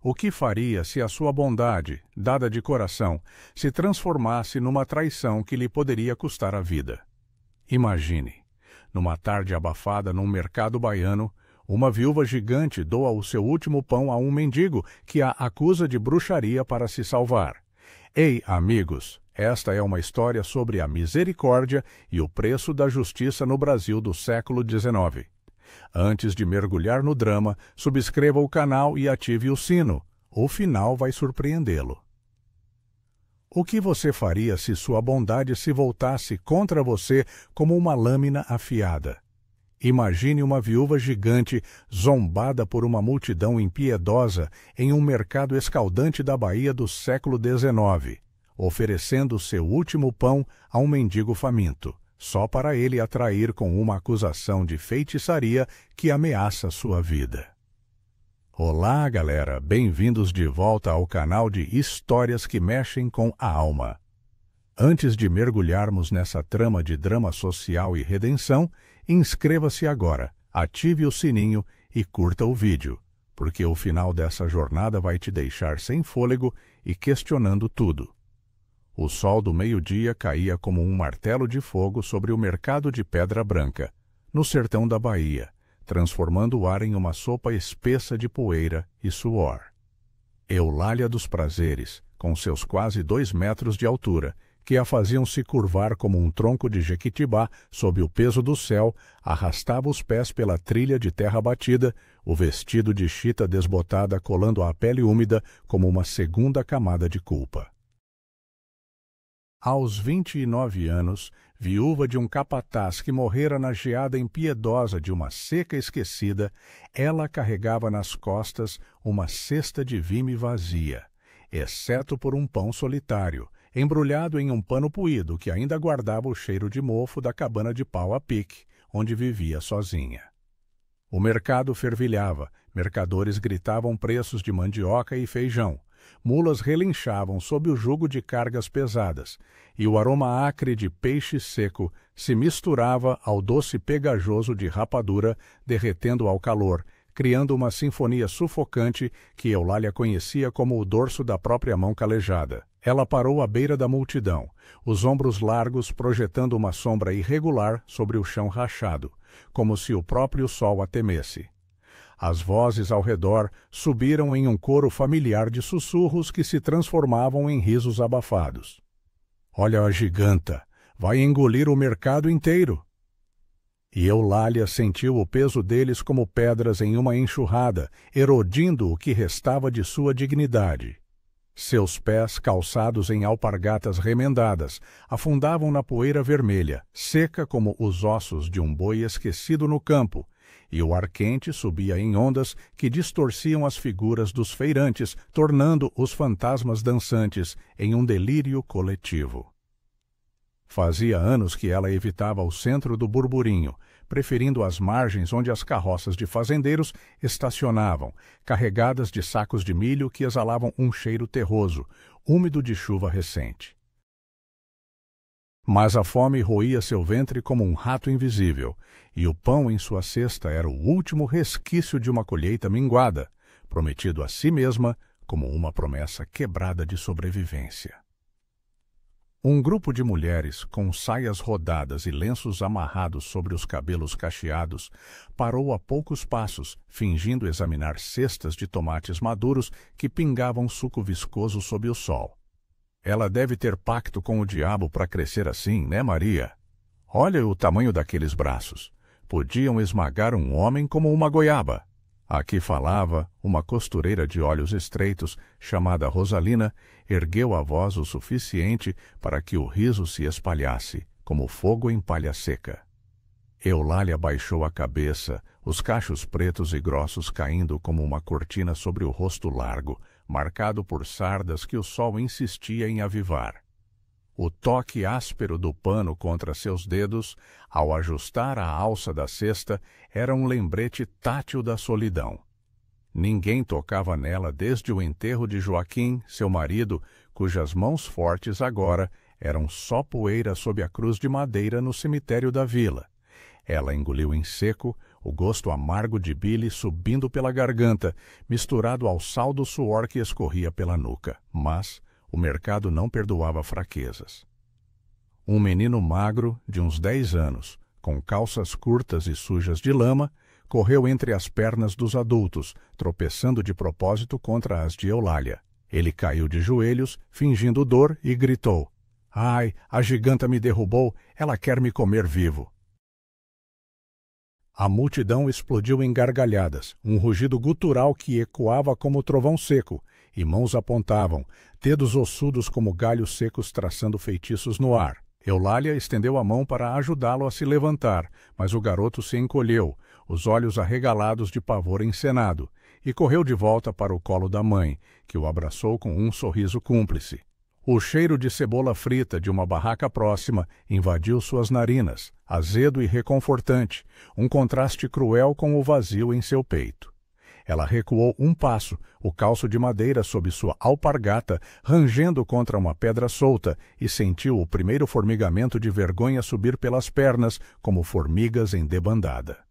O que faria se a sua bondade, dada de coração, se transformasse numa traição que lhe poderia custar a vida? Imagine, numa tarde abafada num mercado baiano, uma viúva gigante doa o seu último pão a um mendigo que a acusa de bruxaria para se salvar. Ei, amigos, esta é uma história sobre a misericórdia e o preço da justiça no Brasil do século XIX. Antes de mergulhar no drama, subscreva o canal e ative o sino. O final vai surpreendê-lo. O que você faria se sua bondade se voltasse contra você como uma lâmina afiada? Imagine uma viúva gigante zombada por uma multidão impiedosa em um mercado escaldante da Bahia do século XIX, oferecendo seu último pão a um mendigo faminto, só para ele atrair com uma acusação de feitiçaria que ameaça sua vida. Olá, galera! Bem-vindos de volta ao canal de Histórias que Mexem com a Alma. Antes de mergulharmos nessa trama de drama social e redenção, inscreva-se agora, ative o sininho e curta o vídeo, porque o final dessa jornada vai te deixar sem fôlego e questionando tudo. O sol do meio-dia caía como um martelo de fogo sobre o mercado de Pedra Branca, no sertão da Bahia, transformando o ar em uma sopa espessa de poeira e suor. Eulália dos Prazeres, com seus quase 2 metros de altura, que a faziam se curvar como um tronco de jequitibá sob o peso do céu, arrastava os pés pela trilha de terra batida, o vestido de chita desbotada colando à pele úmida como uma segunda camada de culpa. Aos 29 anos, viúva de um capataz que morrera na geada impiedosa de uma seca esquecida, ela carregava nas costas uma cesta de vime vazia, exceto por um pão solitário, embrulhado em um pano puído que ainda guardava o cheiro de mofo da cabana de pau a pique, onde vivia sozinha. O mercado fervilhava, mercadores gritavam preços de mandioca e feijão, mulas relinchavam sob o jugo de cargas pesadas, e o aroma acre de peixe seco se misturava ao doce pegajoso de rapadura derretendo ao calor, criando uma sinfonia sufocante que Eulália conhecia como o dorso da própria mão calejada. Ela parou à beira da multidão, os ombros largos projetando uma sombra irregular sobre o chão rachado, como se o próprio sol a temesse. As vozes ao redor subiram em um coro familiar de sussurros que se transformavam em risos abafados. Olha a giganta, vai engolir o mercado inteiro. E Eulália sentiu o peso deles como pedras em uma enxurrada, erodindo o que restava de sua dignidade. Seus pés, calçados em alpargatas remendadas, afundavam na poeira vermelha, seca como os ossos de um boi esquecido no campo, e o ar quente subia em ondas que distorciam as figuras dos feirantes, tornando os fantasmas dançantes em um delírio coletivo. Fazia anos que ela evitava o centro do burburinho, preferindo as margens onde as carroças de fazendeiros estacionavam, carregadas de sacos de milho que exalavam um cheiro terroso, úmido de chuva recente. Mas a fome roía seu ventre como um rato invisível, e o pão em sua cesta era o último resquício de uma colheita minguada, prometido a si mesma como uma promessa quebrada de sobrevivência. Um grupo de mulheres, com saias rodadas e lenços amarrados sobre os cabelos cacheados, parou a poucos passos, fingindo examinar cestas de tomates maduros que pingavam suco viscoso sob o sol. Ela deve ter pacto com o diabo para crescer assim, né, Maria? Olha o tamanho daqueles braços. Podiam esmagar um homem como uma goiaba. Aqui falava uma costureira de olhos estreitos, chamada Rosalina, ergueu a voz o suficiente para que o riso se espalhasse, como fogo em palha seca. Eulália baixou a cabeça, os cachos pretos e grossos caindo como uma cortina sobre o rosto largo, marcado por sardas que o sol insistia em avivar. O toque áspero do pano contra seus dedos, ao ajustar a alça da cesta, era um lembrete tátil da solidão. Ninguém tocava nela desde o enterro de Joaquim, seu marido, cujas mãos fortes agora eram só poeira sob a cruz de madeira no cemitério da vila. Ela engoliu em seco, o gosto amargo de bile subindo pela garganta, misturado ao sal do suor que escorria pela nuca. Mas o mercado não perdoava fraquezas. Um menino magro, de uns 10 anos, com calças curtas e sujas de lama, correu entre as pernas dos adultos, tropeçando de propósito contra as de Eulália. Ele caiu de joelhos, fingindo dor, e gritou: "Ai, a giganta me derrubou, ela quer me comer vivo." A multidão explodiu em gargalhadas, um rugido gutural que ecoava como trovão seco, e mãos apontavam, dedos ossudos como galhos secos traçando feitiços no ar. Eulália estendeu a mão para ajudá-lo a se levantar, mas o garoto se encolheu, os olhos arregalados de pavor encenado, e correu de volta para o colo da mãe, que o abraçou com um sorriso cúmplice. O cheiro de cebola frita de uma barraca próxima invadiu suas narinas, azedo e reconfortante, um contraste cruel com o vazio em seu peito. Ela recuou um passo, o calço de madeira sob sua alpargata rangendo contra uma pedra solta, e sentiu o primeiro formigamento de vergonha subir pelas pernas como formigas em debandada.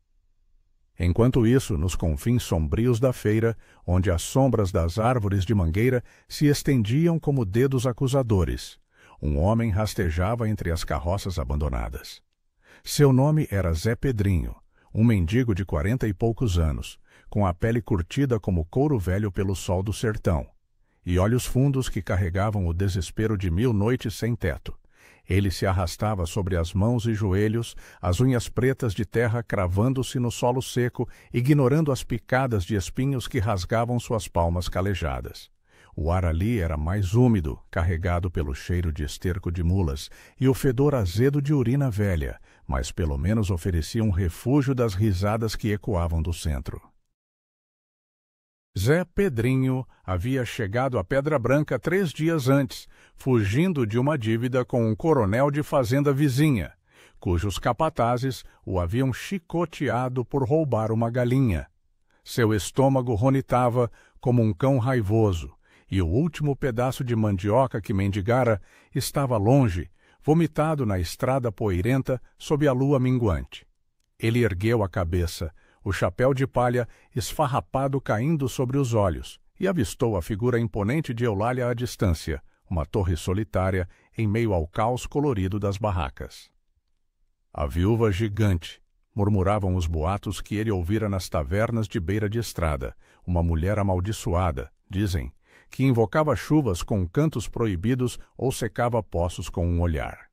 Enquanto isso, nos confins sombrios da feira, onde as sombras das árvores de mangueira se estendiam como dedos acusadores, um homem rastejava entre as carroças abandonadas. Seu nome era Zé Pedrinho, um mendigo de 40 e poucos anos, com a pele curtida como couro velho pelo sol do sertão, e olhos fundos que carregavam o desespero de 1000 noites sem teto. Ele se arrastava sobre as mãos e joelhos, as unhas pretas de terra cravando-se no solo seco, ignorando as picadas de espinhos que rasgavam suas palmas calejadas. O ar ali era mais úmido, carregado pelo cheiro de esterco de mulas e o fedor azedo de urina velha, mas pelo menos oferecia um refúgio das risadas que ecoavam do centro. Zé Pedrinho havia chegado a Pedra Branca 3 dias antes, fugindo de uma dívida com um coronel de fazenda vizinha, cujos capatazes o haviam chicoteado por roubar uma galinha. Seu estômago ronitava como um cão raivoso, e o último pedaço de mandioca que mendigara estava longe, vomitado na estrada poeirenta sob a lua minguante. Ele ergueu a cabeça, o chapéu de palha esfarrapado caindo sobre os olhos, e avistou a figura imponente de Eulália à distância, uma torre solitária em meio ao caos colorido das barracas. A viúva gigante, murmuravam os boatos que ele ouvira nas tavernas de beira de estrada, uma mulher amaldiçoada, dizem, que invocava chuvas com cantos proibidos ou secava poços com um olhar.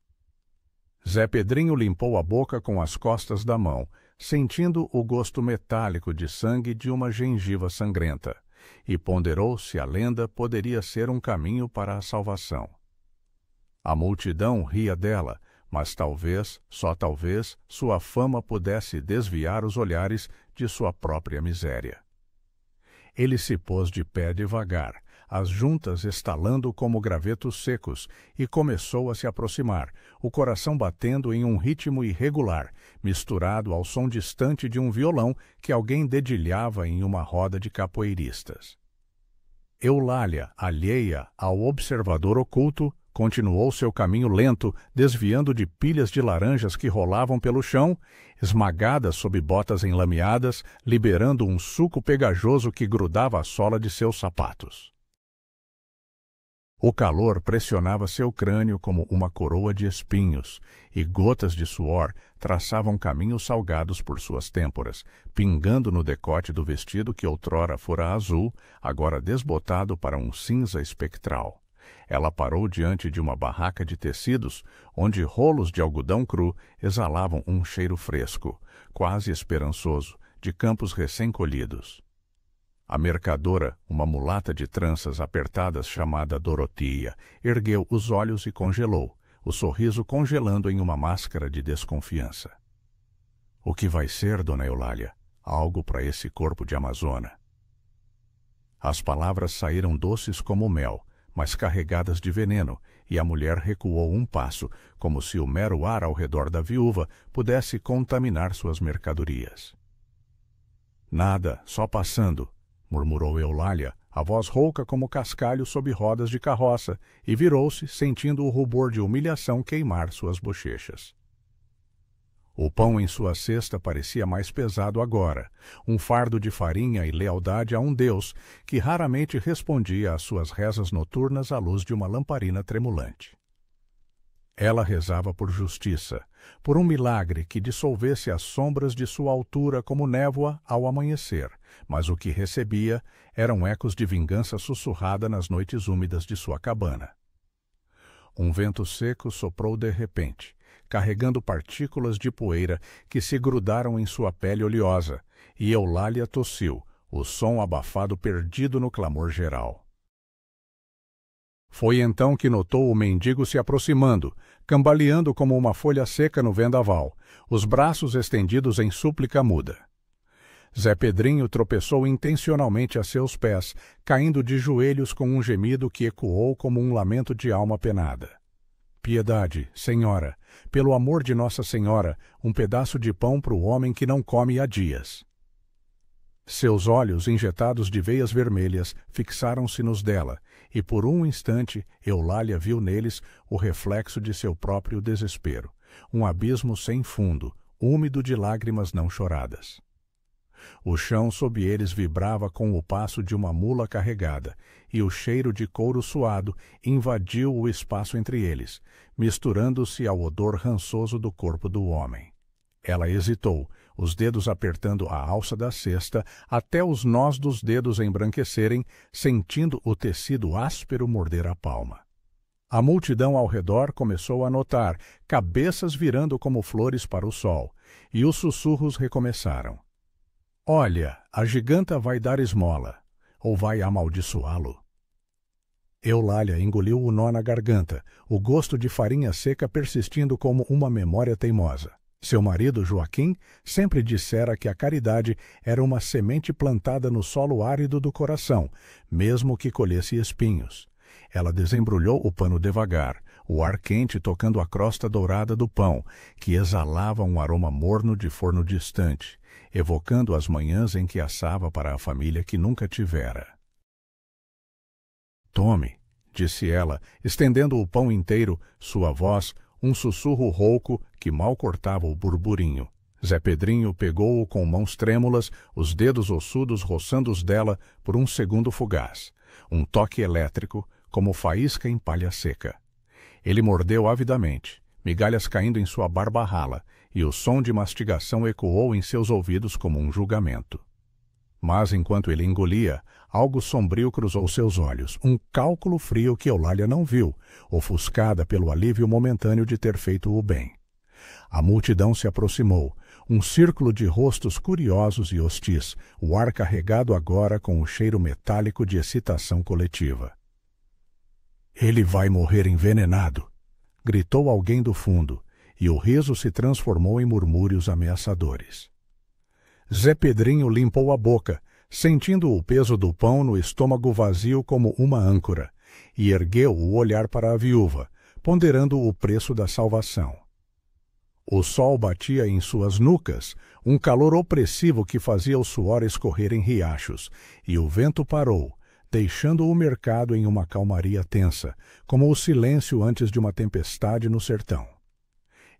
Zé Pedrinho limpou a boca com as costas da mão, sentindo o gosto metálico de sangue de uma gengiva sangrenta, e ponderou se a lenda poderia ser um caminho para a salvação. A multidão ria dela, mas talvez, só talvez, sua fama pudesse desviar os olhares de sua própria miséria. Ele se pôs de pé devagar, as juntas estalando como gravetos secos, e começou a se aproximar, o coração batendo em um ritmo irregular, misturado ao som distante de um violão que alguém dedilhava em uma roda de capoeiristas. Eulália, alheia ao observador oculto, continuou seu caminho lento, desviando de pilhas de laranjas que rolavam pelo chão, esmagadas sob botas enlameadas, liberando um suco pegajoso que grudava a sola de seus sapatos. O calor pressionava seu crânio como uma coroa de espinhos, e gotas de suor traçavam caminhos salgados por suas têmporas, pingando no decote do vestido que outrora fora azul, agora desbotado para um cinza espectral. Ela parou diante de uma barraca de tecidos, onde rolos de algodão cru exalavam um cheiro fresco, quase esperançoso, de campos recém-colhidos. A mercadora, uma mulata de tranças apertadas chamada Dorotia, ergueu os olhos e congelou, o sorriso congelando em uma máscara de desconfiança. O que vai ser, dona Eulália? Algo para esse corpo de amazona. As palavras saíram doces como mel, mas carregadas de veneno, e a mulher recuou um passo, como se o mero ar ao redor da viúva pudesse contaminar suas mercadorias. Nada, só passando, murmurou Eulália, a voz rouca como cascalho sob rodas de carroça, e virou-se, sentindo o rubor de humilhação queimar suas bochechas. O pão em sua cesta parecia mais pesado agora, um fardo de farinha e lealdade a um Deus que raramente respondia às suas rezas noturnas à luz de uma lamparina tremulante. Ela rezava por justiça, por um milagre que dissolvesse as sombras de sua altura como névoa ao amanhecer, mas o que recebia eram ecos de vingança sussurrada nas noites úmidas de sua cabana. Um vento seco soprou de repente, carregando partículas de poeira que se grudaram em sua pele oleosa, e Eulália tossiu, o som abafado perdido no clamor geral. Foi então que notou o mendigo se aproximando, cambaleando como uma folha seca no vendaval, os braços estendidos em súplica muda. Zé Pedrinho tropeçou intencionalmente a seus pés, caindo de joelhos com um gemido que ecoou como um lamento de alma penada. Piedade, Senhora, pelo amor de Nossa Senhora, um pedaço de pão para o homem que não come há dias. Seus olhos, injetados de veias vermelhas, fixaram-se nos dela, e por um instante Eulália viu neles o reflexo de seu próprio desespero, um abismo sem fundo, úmido de lágrimas não choradas. O chão sob eles vibrava com o passo de uma mula carregada, e o cheiro de couro suado invadiu o espaço entre eles, misturando-se ao odor rançoso do corpo do homem. Ela hesitou, os dedos apertando a alça da cesta até os nós dos dedos embranquecerem, sentindo o tecido áspero morder a palma. A multidão ao redor começou a notar, cabeças virando como flores para o sol, e os sussurros recomeçaram. Olha, a giganta vai dar esmola, ou vai amaldiçoá-lo. Eulália engoliu o nó na garganta, o gosto de farinha seca persistindo como uma memória teimosa. Seu marido, Joaquim, sempre dissera que a caridade era uma semente plantada no solo árido do coração, mesmo que colhesse espinhos. Ela desembrulhou o pano devagar, o ar quente tocando a crosta dourada do pão, que exalava um aroma morno de forno distante, evocando as manhãs em que assava para a família que nunca tivera. Tome, disse ela, estendendo o pão inteiro, sua voz, um sussurro rouco que mal cortava o burburinho. Zé Pedrinho pegou-o com mãos trêmulas, os dedos ossudos roçando os dela por um segundo fugaz. Um toque elétrico, como faísca em palha seca. Ele mordeu avidamente, migalhas caindo em sua barba rala, e o som de mastigação ecoou em seus ouvidos como um julgamento. Mas, enquanto ele engolia, algo sombrio cruzou seus olhos, um cálculo frio que Eulália não viu, ofuscada pelo alívio momentâneo de ter feito o bem. A multidão se aproximou, um círculo de rostos curiosos e hostis, o ar carregado agora com o cheiro metálico de excitação coletiva. Ele vai morrer envenenado, gritou alguém do fundo, e o riso se transformou em murmúrios ameaçadores. Zé Pedrinho limpou a boca, sentindo o peso do pão no estômago vazio como uma âncora, e ergueu o olhar para a viúva, ponderando o preço da salvação. O sol batia em suas nucas, um calor opressivo que fazia o suor escorrer em riachos, e o vento parou, deixando o mercado em uma calmaria tensa, como o silêncio antes de uma tempestade no sertão.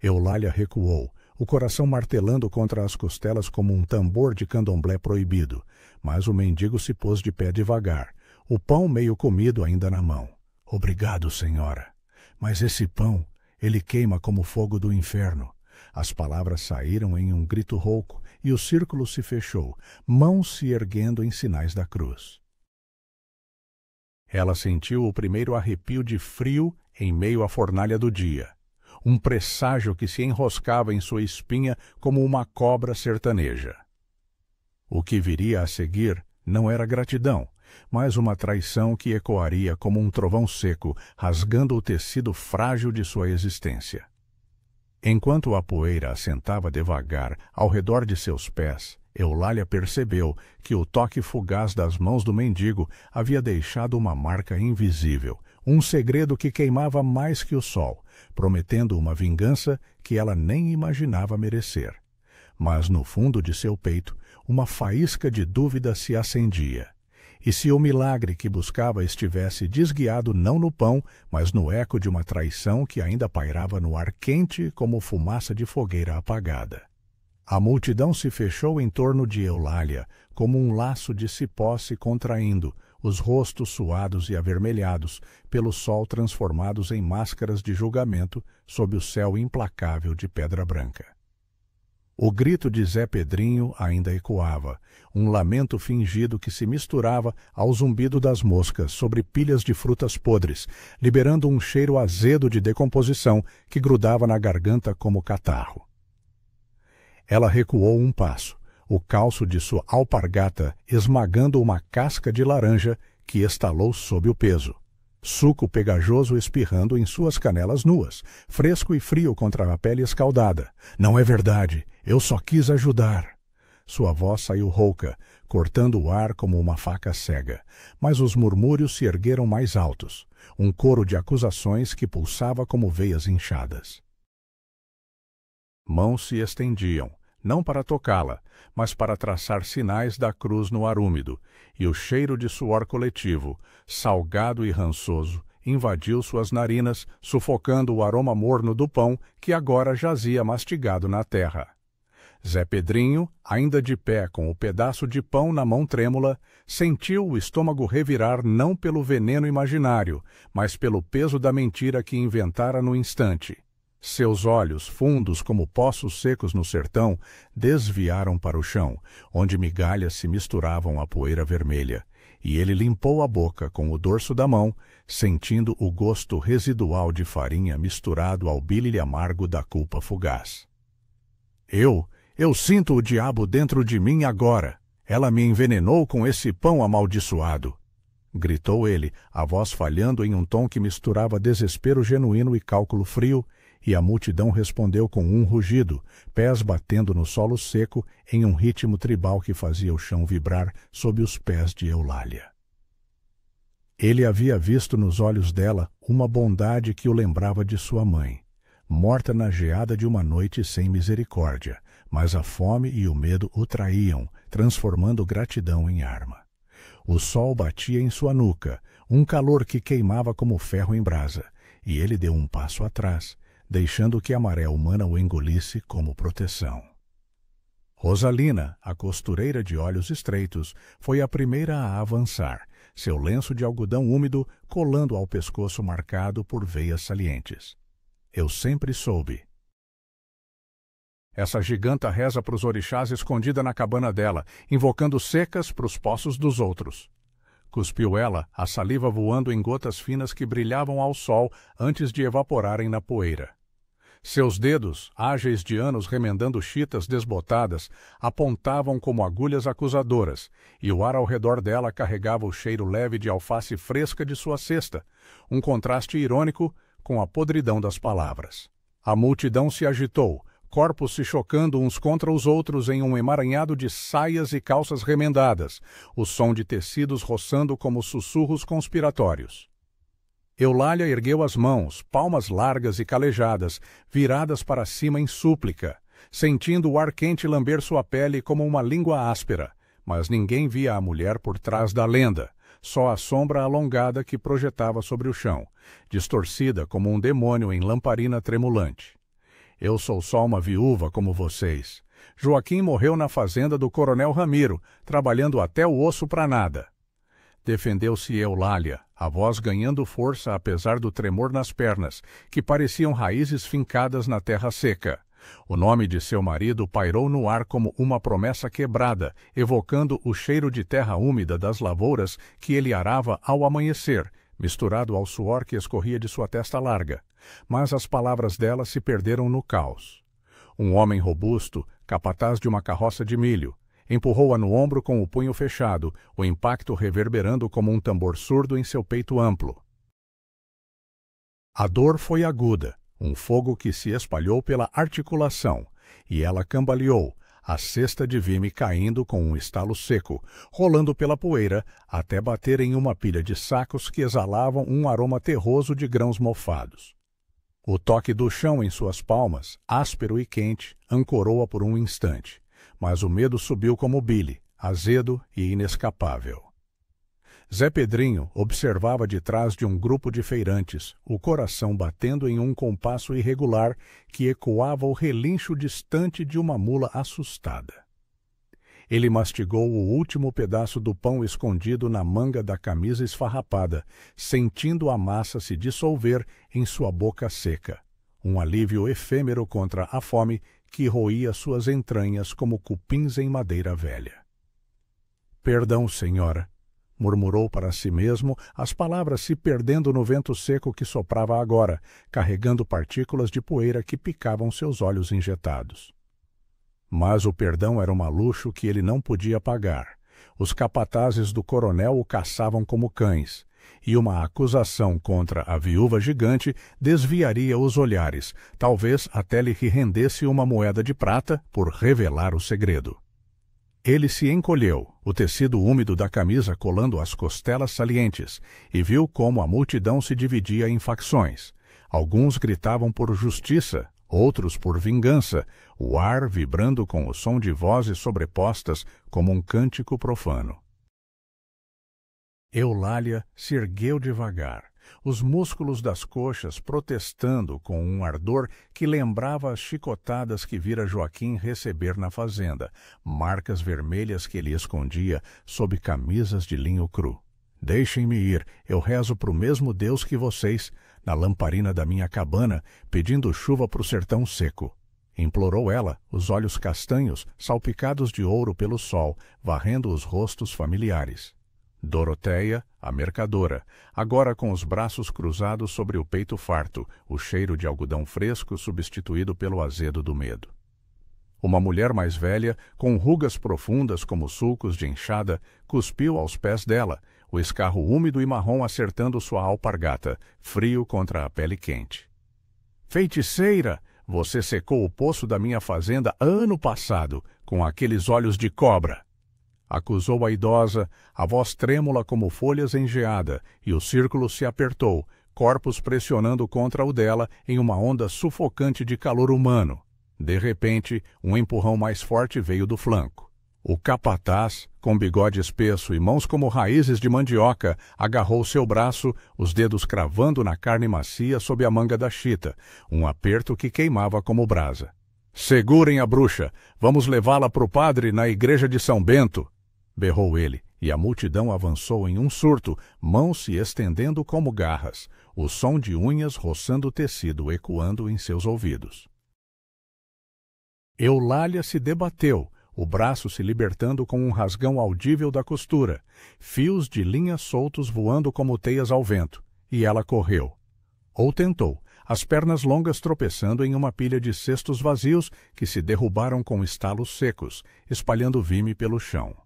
Eulália recuou, o coração martelando contra as costelas como um tambor de candomblé proibido, mas o mendigo se pôs de pé devagar, o pão meio comido ainda na mão. Obrigado, senhora. Mas esse pão, ele queima como fogo do inferno. As palavras saíram em um grito rouco e o círculo se fechou, mãos se erguendo em sinais da cruz. Ela sentiu o primeiro arrepio de frio em meio à fornalha do dia. Um presságio que se enroscava em sua espinha como uma cobra sertaneja. O que viria a seguir não era gratidão, mas uma traição que ecoaria como um trovão seco, rasgando o tecido frágil de sua existência. Enquanto a poeira assentava devagar ao redor de seus pés, Eulália percebeu que o toque fugaz das mãos do mendigo havia deixado uma marca invisível, um segredo que queimava mais que o sol, prometendo uma vingança que ela nem imaginava merecer. Mas no fundo de seu peito, uma faísca de dúvida se acendia. E se o milagre que buscava estivesse desguiado não no pão, mas no eco de uma traição que ainda pairava no ar quente como fumaça de fogueira apagada. A multidão se fechou em torno de Eulália, como um laço de cipó se contraindo, os rostos suados e avermelhados, pelo sol transformados em máscaras de julgamento sob o céu implacável de pedra branca. O grito de Zé Pedrinho ainda ecoava, um lamento fingido que se misturava ao zumbido das moscas sobre pilhas de frutas podres, liberando um cheiro azedo de decomposição que grudava na garganta como catarro. Ela recuou um passo, o calço de sua alpargata esmagando uma casca de laranja que estalou sob o peso. Suco pegajoso espirrando em suas canelas nuas, fresco e frio contra a pele escaldada. Não é verdade, eu só quis ajudar. Sua voz saiu rouca, cortando o ar como uma faca cega, mas os murmúrios se ergueram mais altos, um coro de acusações que pulsava como veias inchadas. Mãos se estendiam, não para tocá-la, mas para traçar sinais da cruz no ar úmido, e o cheiro de suor coletivo, salgado e rançoso, invadiu suas narinas, sufocando o aroma morno do pão que agora jazia mastigado na terra. Zé Pedrinho, ainda de pé com o pedaço de pão na mão trêmula, sentiu o estômago revirar não pelo veneno imaginário, mas pelo peso da mentira que inventara no instante. Seus olhos, fundos como poços secos no sertão, desviaram para o chão, onde migalhas se misturavam à poeira vermelha, e ele limpou a boca com o dorso da mão, sentindo o gosto residual de farinha misturado ao bile amargo da culpa fugaz. Eu sinto o diabo dentro de mim agora. Ela me envenenou com esse pão amaldiçoado. Gritou ele, a voz falhando em um tom que misturava desespero genuíno e cálculo frio, e a multidão respondeu com um rugido, pés batendo no solo seco em um ritmo tribal que fazia o chão vibrar sob os pés de Eulália. Ele havia visto nos olhos dela uma bondade que o lembrava de sua mãe, morta na geada de uma noite sem misericórdia, mas a fome e o medo o traíam, transformando gratidão em arma. O sol batia em sua nuca, um calor que queimava como ferro em brasa, e ele deu um passo atrás, deixando que a maré humana o engolisse como proteção. Rosalina, a costureira de olhos estreitos, foi a primeira a avançar, seu lenço de algodão úmido colando ao pescoço marcado por veias salientes. Eu sempre soube. Essa giganta reza para os orixás escondida na cabana dela, invocando secas para os poços dos outros. Cuspiu ela, a saliva voando em gotas finas que brilhavam ao sol antes de evaporarem na poeira. Seus dedos, ágeis de anos remendando chitas desbotadas, apontavam como agulhas acusadoras, e o ar ao redor dela carregava o cheiro leve de alface fresca de sua cesta, um contraste irônico com a podridão das palavras. A multidão se agitou, corpos se chocando uns contra os outros em um emaranhado de saias e calças remendadas, o som de tecidos roçando como sussurros conspiratórios. Eulália ergueu as mãos, palmas largas e calejadas, viradas para cima em súplica, sentindo o ar quente lamber sua pele como uma língua áspera, mas ninguém via a mulher por trás da lenda, só a sombra alongada que projetava sobre o chão, distorcida como um demônio em lamparina tremulante. Eu sou só uma viúva como vocês. Joaquim morreu na fazenda do coronel Ramiro, trabalhando até o osso para nada. Defendeu-se Eulália, a voz ganhando força apesar do tremor nas pernas, que pareciam raízes fincadas na terra seca. O nome de seu marido pairou no ar como uma promessa quebrada, evocando o cheiro de terra úmida das lavouras que ele arava ao amanhecer, misturado ao suor que escorria de sua testa larga. Mas as palavras dela se perderam no caos. Um homem robusto, capataz de uma carroça de milho, empurrou-a no ombro com o punho fechado, o impacto reverberando como um tambor surdo em seu peito amplo. A dor foi aguda, um fogo que se espalhou pela articulação, e ela cambaleou, a cesta de vime caindo com um estalo seco, rolando pela poeira, até bater em uma pilha de sacos que exalavam um aroma terroso de grãos mofados. O toque do chão em suas palmas, áspero e quente, ancorou-a por um instante, mas o medo subiu como bile, azedo e inescapável. Zé Pedrinho observava de trás de um grupo de feirantes, o coração batendo em um compasso irregular que ecoava o relincho distante de uma mula assustada. Ele mastigou o último pedaço do pão escondido na manga da camisa esfarrapada, sentindo a massa se dissolver em sua boca seca, um alívio efêmero contra a fome que roía suas entranhas como cupins em madeira velha. "Perdão, senhora", murmurou para si mesmo, as palavras se perdendo no vento seco que soprava agora, carregando partículas de poeira que picavam seus olhos injetados. Mas o perdão era um luxo que ele não podia pagar. Os capatazes do coronel o caçavam como cães, e uma acusação contra a viúva gigante desviaria os olhares, talvez até lhe rendesse uma moeda de prata por revelar o segredo. Ele se encolheu, o tecido úmido da camisa colando as costelas salientes, e viu como a multidão se dividia em facções. Alguns gritavam por justiça, outros por vingança, o ar vibrando com o som de vozes sobrepostas como um cântico profano. Eulália se ergueu devagar, os músculos das coxas protestando com um ardor que lembrava as chicotadas que vira Joaquim receber na fazenda, marcas vermelhas que ele escondia sob camisas de linho cru. "Deixem-me ir, eu rezo para o mesmo Deus que vocês, na lamparina da minha cabana, pedindo chuva para o sertão seco", implorou ela, os olhos castanhos, salpicados de ouro pelo sol, varrendo os rostos familiares. Doroteia, a mercadora, agora com os braços cruzados sobre o peito farto, o cheiro de algodão fresco substituído pelo azedo do medo. Uma mulher mais velha, com rugas profundas como sulcos de enxada, cuspiu aos pés dela, o escarro úmido e marrom acertando sua alpargata, frio contra a pele quente. "Feiticeira, você secou o poço da minha fazenda ano passado, com aqueles olhos de cobra", acusou a idosa, a voz trêmula como folhas engeada, e o círculo se apertou, corpos pressionando contra o dela em uma onda sufocante de calor humano. De repente, um empurrão mais forte veio do flanco. O capataz, com bigode espesso e mãos como raízes de mandioca, agarrou seu braço, os dedos cravando na carne macia sob a manga da chita, um aperto que queimava como brasa. "Segurem a bruxa! Vamos levá-la para o padre na igreja de São Bento!" berrou ele, e a multidão avançou em um surto, mãos se estendendo como garras, o som de unhas roçando o tecido ecoando em seus ouvidos. Eulália se debateu, o braço se libertando com um rasgão audível da costura, fios de linha soltos voando como teias ao vento, e ela correu. Ou tentou, as pernas longas tropeçando em uma pilha de cestos vazios que se derrubaram com estalos secos, espalhando vime pelo chão.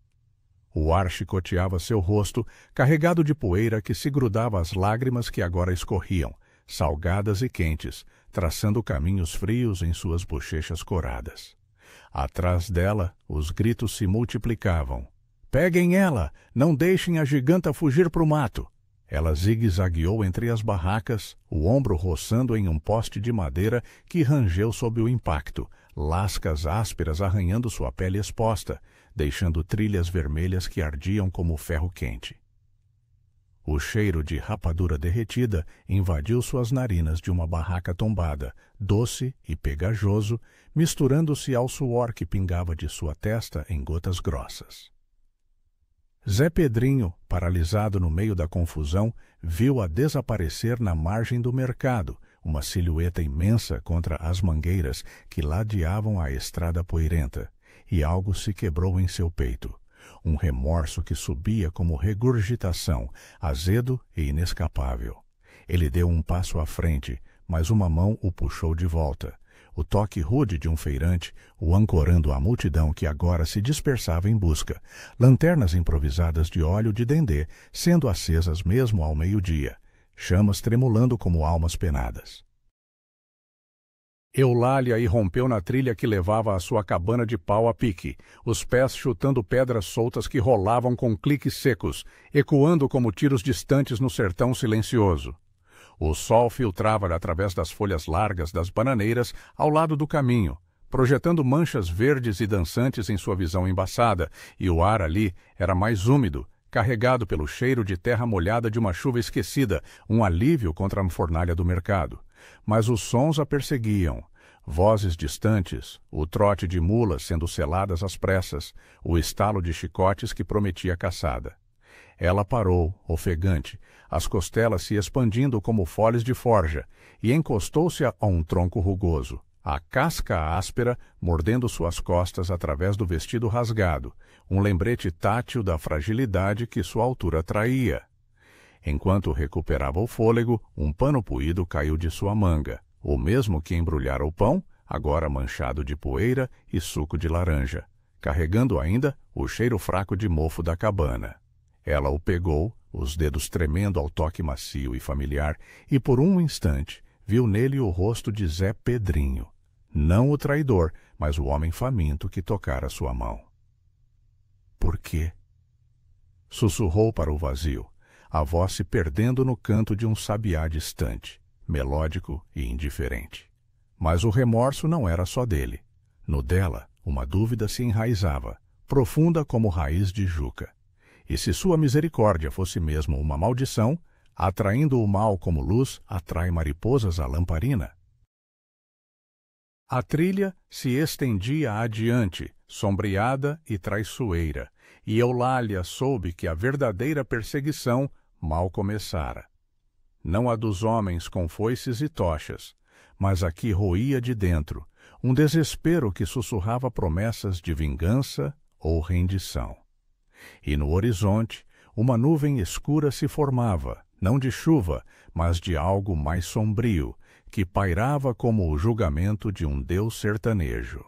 O ar chicoteava seu rosto, carregado de poeira que se grudava às lágrimas que agora escorriam, salgadas e quentes, traçando caminhos frios em suas bochechas coradas. Atrás dela, os gritos se multiplicavam. "Peguem ela! Não deixem a giganta fugir para o mato!" Ela zigue-zagueou entre as barracas, o ombro roçando em um poste de madeira que rangeu sob o impacto, lascas ásperas arranhando sua pele exposta, deixando trilhas vermelhas que ardiam como ferro quente. O cheiro de rapadura derretida invadiu suas narinas de uma barraca tombada, doce e pegajoso, misturando-se ao suor que pingava de sua testa em gotas grossas. Zé Pedrinho, paralisado no meio da confusão, viu-a desaparecer na margem do mercado, uma silhueta imensa contra as mangueiras que ladeavam a estrada poeirenta, e algo se quebrou em seu peito. Um remorso que subia como regurgitação, azedo e inescapável. Ele deu um passo à frente, mas uma mão o puxou de volta. O toque rude de um feirante, o ancorando à multidão que agora se dispersava em busca. Lanternas improvisadas de óleo de dendê, sendo acesas mesmo ao meio-dia. Chamas tremulando como almas penadas. Eulália irrompeu na trilha que levava à sua cabana de pau a pique, os pés chutando pedras soltas que rolavam com cliques secos, ecoando como tiros distantes no sertão silencioso. O sol filtrava através das folhas largas das bananeiras ao lado do caminho, projetando manchas verdes e dançantes em sua visão embaçada, e o ar ali era mais úmido, carregado pelo cheiro de terra molhada de uma chuva esquecida, um alívio contra a fornalha do mercado. Mas os sons a perseguiam. Vozes distantes, o trote de mulas sendo seladas às pressas, o estalo de chicotes que prometia caçada. Ela parou, ofegante, as costelas se expandindo como foles de forja, e encostou-se a um tronco rugoso, a casca áspera mordendo suas costas através do vestido rasgado, um lembrete tátil da fragilidade que sua altura traía. Enquanto recuperava o fôlego, um pano puído caiu de sua manga, o mesmo que embrulhara o pão, agora manchado de poeira e suco de laranja, carregando ainda o cheiro fraco de mofo da cabana. Ela o pegou, os dedos tremendo ao toque macio e familiar, e por um instante viu nele o rosto de Zé Pedrinho. Não o traidor, mas o homem faminto que tocara sua mão. Por quê? Sussurrou para o vazio, a voz se perdendo no canto de um sabiá distante, melódico e indiferente. Mas o remorso não era só dele. No dela, uma dúvida se enraizava, profunda como raiz de juca. E se sua misericórdia fosse mesmo uma maldição, atraindo o mal como luz, atrai mariposas à lamparina? A trilha se estendia adiante, sombreada e traiçoeira, e Eulália soube que a verdadeira perseguição mal começara. Não a dos homens com foices e tochas, mas a que roía de dentro, um desespero que sussurrava promessas de vingança ou rendição. E no horizonte, uma nuvem escura se formava, não de chuva, mas de algo mais sombrio, que pairava como o julgamento de um deus sertanejo.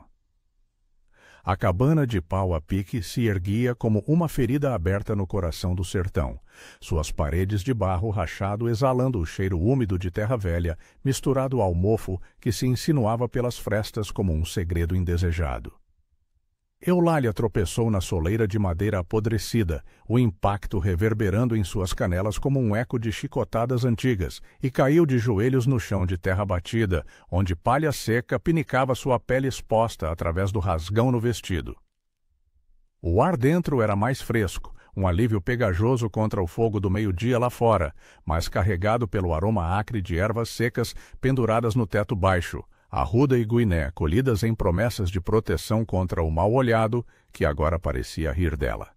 A cabana de pau a pique se erguia como uma ferida aberta no coração do sertão, suas paredes de barro rachado exalando o cheiro úmido de terra velha, misturado ao mofo que se insinuava pelas frestas como um segredo indesejado. Eulália tropeçou na soleira de madeira apodrecida, o impacto reverberando em suas canelas como um eco de chicotadas antigas, e caiu de joelhos no chão de terra batida, onde palha seca pinicava sua pele exposta através do rasgão no vestido. O ar dentro era mais fresco, um alívio pegajoso contra o fogo do meio-dia lá fora, mas carregado pelo aroma acre de ervas secas penduradas no teto baixo, arruda e guiné colhidas em promessas de proteção contra o mal-olhado que agora parecia rir dela.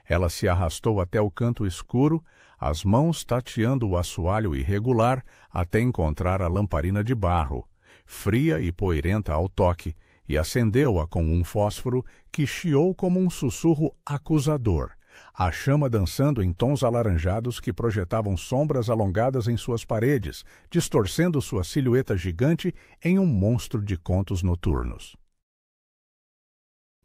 Ela se arrastou até o canto escuro, as mãos tateando o assoalho irregular até encontrar a lamparina de barro, fria e poeirenta ao toque, e acendeu-a com um fósforo que chiou como um sussurro acusador, a chama dançando em tons alaranjados que projetavam sombras alongadas em suas paredes, distorcendo sua silhueta gigante em um monstro de contos noturnos.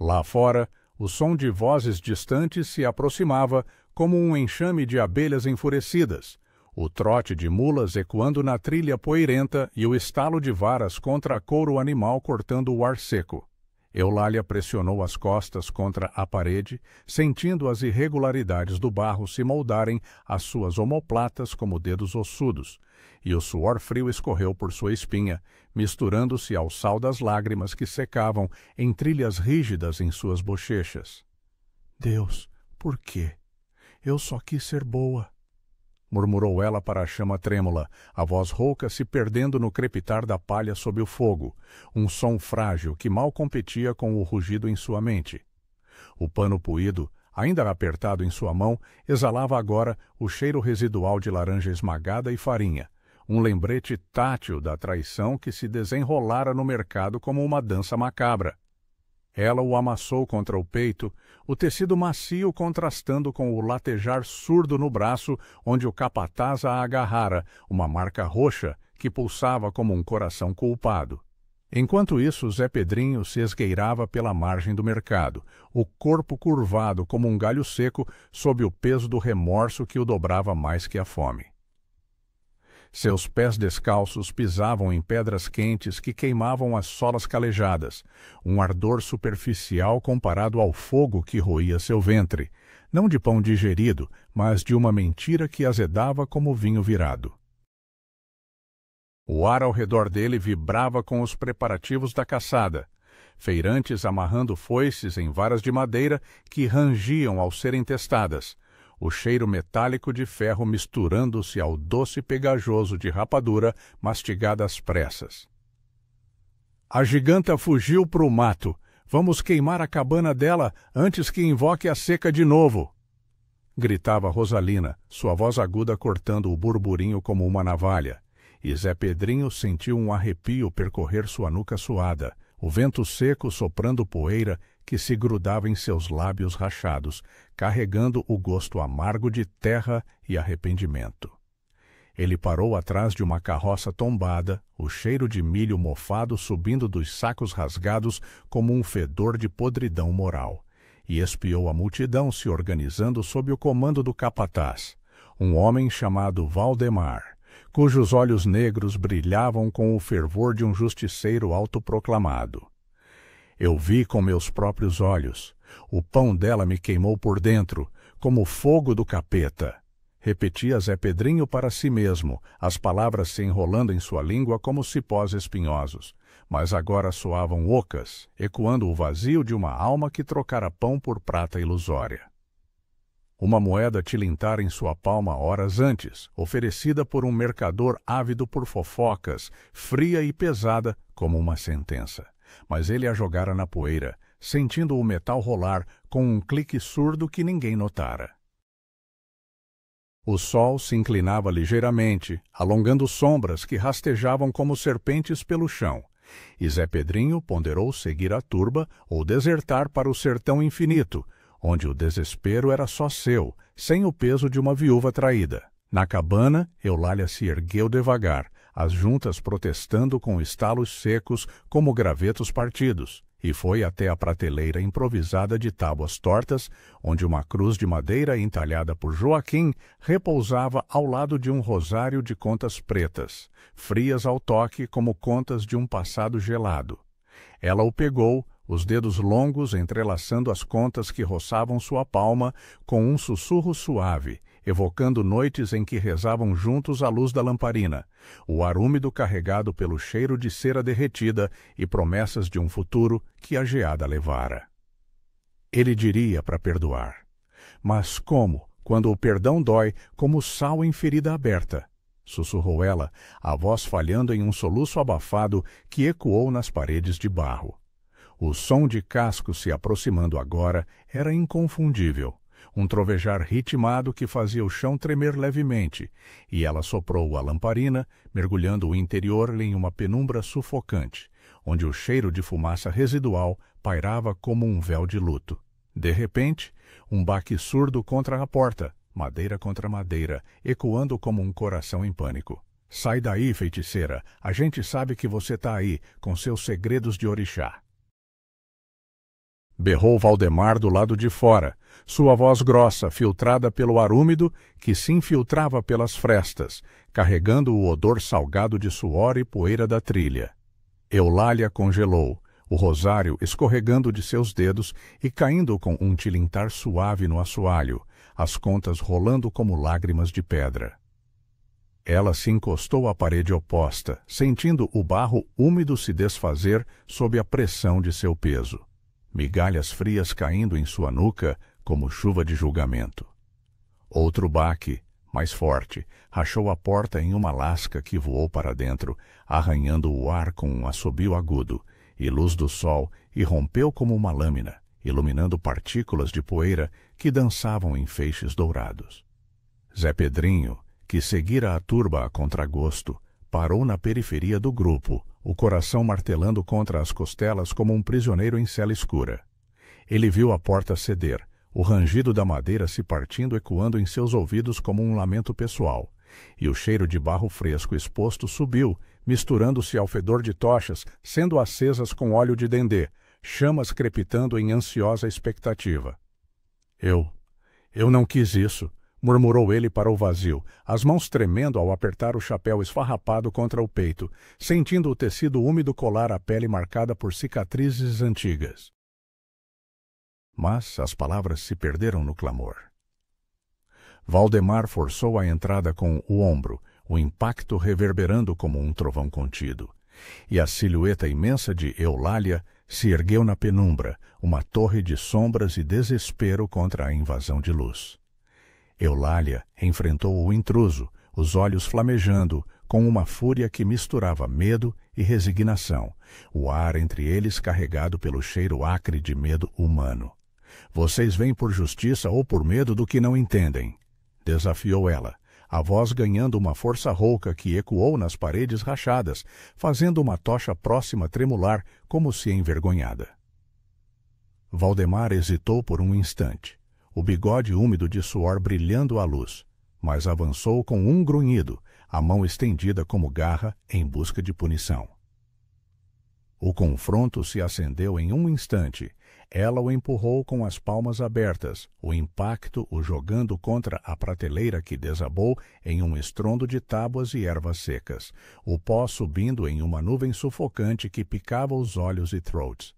Lá fora, o som de vozes distantes se aproximava como um enxame de abelhas enfurecidas, o trote de mulas ecoando na trilha poeirenta e o estalo de varas contra couro animal cortando o ar seco. Eulália pressionou as costas contra a parede, sentindo as irregularidades do barro se moldarem às suas omoplatas como dedos ossudos, e o suor frio escorreu por sua espinha, misturando-se ao sal das lágrimas que secavam em trilhas rígidas em suas bochechas. Deus, por quê? Eu só quis ser boa, murmurou ela para a chama trêmula, a voz rouca se perdendo no crepitar da palha sob o fogo, um som frágil que mal competia com o rugido em sua mente. O pano puído, ainda apertado em sua mão, exalava agora o cheiro residual de laranja esmagada e farinha, um lembrete tátil da traição que se desenrolara no mercado como uma dança macabra. Ela o amassou contra o peito, o tecido macio contrastando com o latejar surdo no braço onde o capataz a agarrara, uma marca roxa que pulsava como um coração culpado. Enquanto isso, Zé Pedrinho se esgueirava pela margem do mercado, o corpo curvado como um galho seco sob o peso do remorso que o dobrava mais que a fome. Seus pés descalços pisavam em pedras quentes que queimavam as solas calejadas, um ardor superficial comparado ao fogo que roía seu ventre, não de pão digerido, mas de uma mentira que azedava como vinho virado. O ar ao redor dele vibrava com os preparativos da caçada, feirantes amarrando foices em varas de madeira que rangiam ao serem testadas, o cheiro metálico de ferro misturando-se ao doce pegajoso de rapadura mastigada às pressas. A giganta fugiu para o mato. Vamos queimar a cabana dela antes que invoque a seca de novo! Gritava Rosalina, sua voz aguda cortando o burburinho como uma navalha. E Zé Pedrinho sentiu um arrepio percorrer sua nuca suada, o vento seco soprando poeira que se grudava em seus lábios rachados, carregando o gosto amargo de terra e arrependimento. Ele parou atrás de uma carroça tombada, o cheiro de milho mofado subindo dos sacos rasgados como um fedor de podridão moral, e espiou a multidão se organizando sob o comando do capataz, um homem chamado Valdemar, cujos olhos negros brilhavam com o fervor de um justiceiro autoproclamado. Eu vi com meus próprios olhos. O pão dela me queimou por dentro, como o fogo do capeta. Repetia Zé Pedrinho para si mesmo, as palavras se enrolando em sua língua como cipós espinhosos, mas agora soavam ocas, ecoando o vazio de uma alma que trocara pão por prata ilusória. Uma moeda tilintara em sua palma horas antes, oferecida por um mercador ávido por fofocas, fria e pesada como uma sentença. Mas ele a jogara na poeira, sentindo o metal rolar com um clique surdo que ninguém notara. O sol se inclinava ligeiramente, alongando sombras que rastejavam como serpentes pelo chão, e Zé Pedrinho ponderou seguir a turba ou desertar para o sertão infinito, onde o desespero era só seu, sem o peso de uma viúva traída. Na cabana, Eulália se ergueu devagar, as juntas protestando com estalos secos como gravetos partidos, e foi até a prateleira improvisada de tábuas tortas, onde uma cruz de madeira entalhada por Joaquim repousava ao lado de um rosário de contas pretas, frias ao toque como contas de um passado gelado. Ela o pegou, os dedos longos entrelaçando as contas que roçavam sua palma com um sussurro suave, evocando noites em que rezavam juntos à luz da lamparina, o ar úmido carregado pelo cheiro de cera derretida e promessas de um futuro que a geada levara. Ele diria para perdoar. Mas como, quando o perdão dói como sal em ferida aberta? Sussurrou ela, a voz falhando em um soluço abafado que ecoou nas paredes de barro. O som de cascos se aproximando agora era inconfundível. Um trovejar ritmado que fazia o chão tremer levemente, e ela soprou a lamparina, mergulhando o interior em uma penumbra sufocante, onde o cheiro de fumaça residual pairava como um véu de luto. De repente, um baque surdo contra a porta, madeira contra madeira, ecoando como um coração em pânico. Sai daí, feiticeira, a gente sabe que você tá aí, com seus segredos de orixá. Berrou Valdemar do lado de fora, sua voz grossa, filtrada pelo ar úmido que se infiltrava pelas frestas, carregando o odor salgado de suor e poeira da trilha. Eulália congelou, o rosário escorregando de seus dedos e caindo com um tilintar suave no assoalho, as contas rolando como lágrimas de pedra. Ela se encostou à parede oposta, sentindo o barro úmido se desfazer sob a pressão de seu peso. Migalhas frias caindo em sua nuca como chuva de julgamento. Outro baque, mais forte, rachou a porta em uma lasca que voou para dentro, arranhando o ar com um assobio agudo, e luz do sol irrompeu como uma lâmina, iluminando partículas de poeira que dançavam em feixes dourados. Zé Pedrinho, que seguira a turba a contragosto, parou na periferia do grupo, o coração martelando contra as costelas como um prisioneiro em cela escura. Ele viu a porta ceder, o rangido da madeira se partindo ecoando em seus ouvidos como um lamento pessoal, e o cheiro de barro fresco exposto subiu, misturando-se ao fedor de tochas sendo acesas com óleo de dendê, chamas crepitando em ansiosa expectativa. Eu não quis isso, murmurou ele para o vazio, as mãos tremendo ao apertar o chapéu esfarrapado contra o peito, sentindo o tecido úmido colar a pele marcada por cicatrizes antigas. Mas as palavras se perderam no clamor. Valdemar forçou a entrada com o ombro, o impacto reverberando como um trovão contido, e a silhueta imensa de Eulália se ergueu na penumbra, uma torre de sombras e desespero contra a invasão de luz. Eulália enfrentou o intruso, os olhos flamejando, com uma fúria que misturava medo e resignação, o ar entre eles carregado pelo cheiro acre de medo humano. Vocês vêm por justiça ou por medo do que não entendem? Desafiou ela, a voz ganhando uma força rouca que ecoou nas paredes rachadas, fazendo uma tocha próxima tremular como se envergonhada. Valdemar hesitou por um instante, o bigode úmido de suor brilhando à luz, mas avançou com um grunhido, a mão estendida como garra em busca de punição. O confronto se acendeu em um instante. Ela o empurrou com as palmas abertas, o impacto o jogando contra a prateleira que desabou em um estrondo de tábuas e ervas secas, o pó subindo em uma nuvem sufocante que picava os olhos e throats.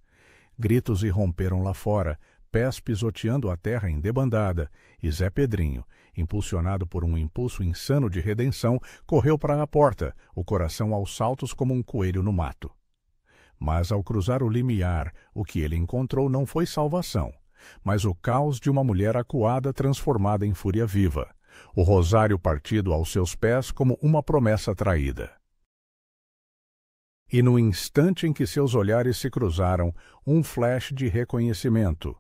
Gritos irromperam lá fora, pés pisoteando a terra em debandada, e Zé Pedrinho, impulsionado por um impulso insano de redenção, correu para a porta, o coração aos saltos como um coelho no mato. Mas ao cruzar o limiar, o que ele encontrou não foi salvação, mas o caos de uma mulher acuada transformada em fúria viva, o rosário partido aos seus pés como uma promessa traída. E no instante em que seus olhares se cruzaram, um flash de reconhecimento.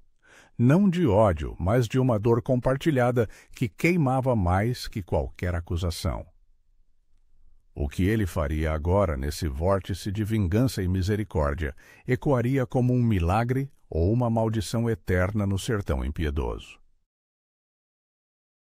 Não de ódio, mas de uma dor compartilhada que queimava mais que qualquer acusação. O que ele faria agora nesse vórtice de vingança e misericórdia ecoaria como um milagre ou uma maldição eterna no sertão impiedoso.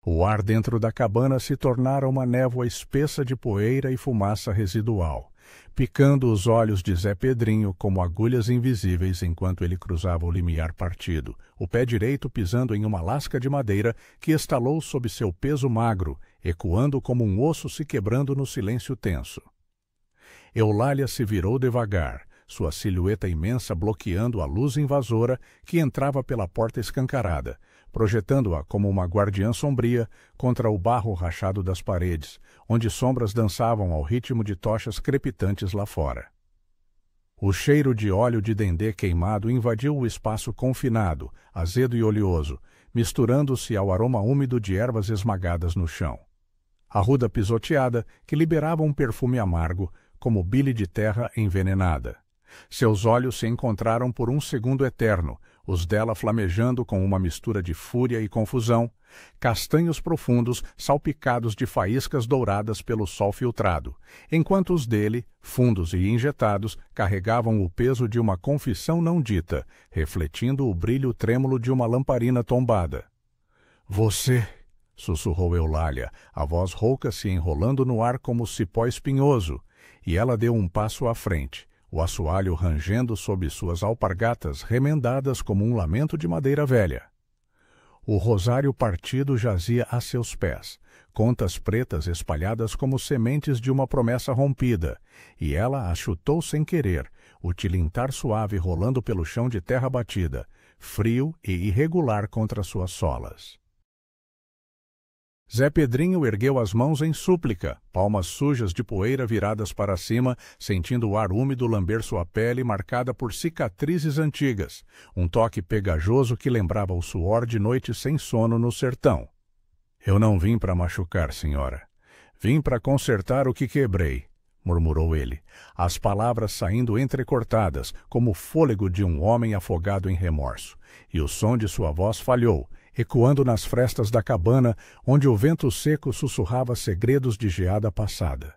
O ar dentro da cabana se tornara uma névoa espessa de poeira e fumaça residual, picando os olhos de Zé Pedrinho como agulhas invisíveis enquanto ele cruzava o limiar partido, o pé direito pisando em uma lasca de madeira que estalou sob seu peso magro, ecoando como um osso se quebrando no silêncio tenso. Eulália se virou devagar, sua silhueta imensa bloqueando a luz invasora que entrava pela porta escancarada, projetando-a como uma guardiã sombria contra o barro rachado das paredes, onde sombras dançavam ao ritmo de tochas crepitantes lá fora. O cheiro de óleo de dendê queimado invadiu o espaço confinado, azedo e oleoso, misturando-se ao aroma úmido de ervas esmagadas no chão. A ruda pisoteada, que liberava um perfume amargo, como bile de terra envenenada. Seus olhos se encontraram por um segundo eterno, os dela flamejando com uma mistura de fúria e confusão, castanhos profundos salpicados de faíscas douradas pelo sol filtrado, enquanto os dele, fundos e injetados, carregavam o peso de uma confissão não dita, refletindo o brilho trêmulo de uma lamparina tombada. Você, sussurrou Eulália, a voz rouca se enrolando no ar como cipó espinhoso, e ela deu um passo à frente, o assoalho rangendo sob suas alpargatas remendadas como um lamento de madeira velha. O rosário partido jazia a seus pés, contas pretas espalhadas como sementes de uma promessa rompida, e ela a chutou sem querer, o tilintar suave rolando pelo chão de terra batida, frio e irregular contra suas solas. Zé Pedrinho ergueu as mãos em súplica, palmas sujas de poeira viradas para cima, sentindo o ar úmido lamber sua pele marcada por cicatrizes antigas, um toque pegajoso que lembrava o suor de noites sem sono no sertão. Eu não vim para machucar, senhora. Vim para consertar o que quebrei, murmurou ele, as palavras saindo entrecortadas, como o fôlego de um homem afogado em remorso, e o som de sua voz falhou, ecoando nas frestas da cabana, onde o vento seco sussurrava segredos de geada passada.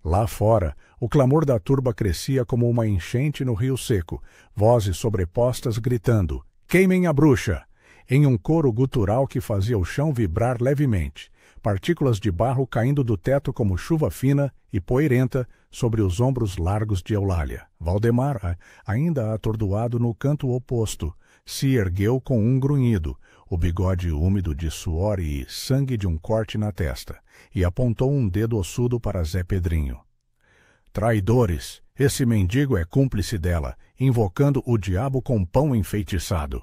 Lá fora, o clamor da turba crescia como uma enchente no rio seco, vozes sobrepostas gritando, queimem a bruxa! Em um coro gutural que fazia o chão vibrar levemente, partículas de barro caindo do teto como chuva fina e poeirenta sobre os ombros largos de Eulália. Valdemar, ainda atordoado no canto oposto, se ergueu com um grunhido, o bigode úmido de suor e sangue de um corte na testa, e apontou um dedo ossudo para Zé Pedrinho. Traidores! Esse mendigo é cúmplice dela, invocando o diabo com pão enfeitiçado!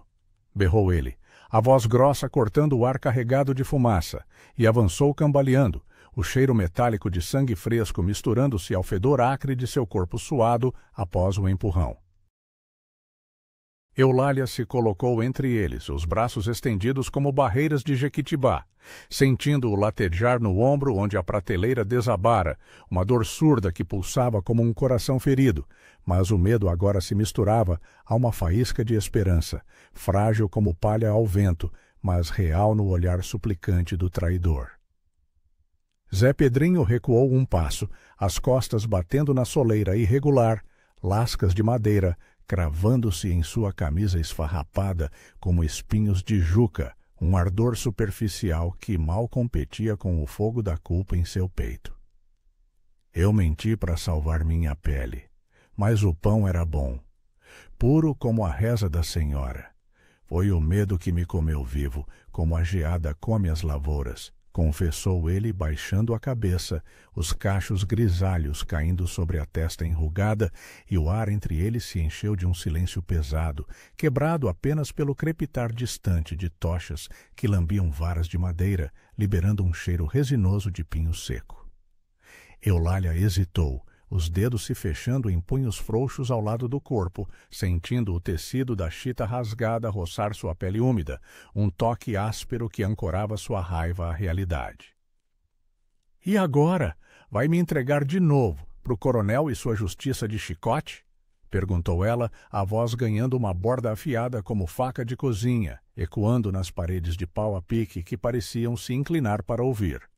Berrou ele, a voz grossa cortando o ar carregado de fumaça, e avançou cambaleando, o cheiro metálico de sangue fresco misturando-se ao fedor acre de seu corpo suado após o empurrão. Eulália se colocou entre eles, os braços estendidos como barreiras de Jequitibá, sentindo-o latejar no ombro onde a prateleira desabara, uma dor surda que pulsava como um coração ferido, mas o medo agora se misturava a uma faísca de esperança, frágil como palha ao vento, mas real no olhar suplicante do traidor. Zé Pedrinho recuou um passo, as costas batendo na soleira irregular, lascas de madeira, cravando-se em sua camisa esfarrapada como espinhos de juca, um ardor superficial que mal competia com o fogo da culpa em seu peito. Eu menti para salvar minha pele, mas o pão era bom, puro como a reza da senhora. Foi o medo que me comeu vivo, como a geada come as lavouras, confessou ele baixando a cabeça, os cachos grisalhos caindo sobre a testa enrugada, e o ar entre eles se encheu de um silêncio pesado, quebrado apenas pelo crepitar distante de tochas que lambiam varas de madeira, liberando um cheiro resinoso de pinho seco. Eulália hesitou, os dedos se fechando em punhos frouxos ao lado do corpo, sentindo o tecido da chita rasgada roçar sua pele úmida, um toque áspero que ancorava sua raiva à realidade. E agora? Vai me entregar de novo para o coronel e sua justiça de chicote? Perguntou ela, a voz ganhando uma borda afiada como faca de cozinha, ecoando nas paredes de pau a pique que pareciam se inclinar para ouvir.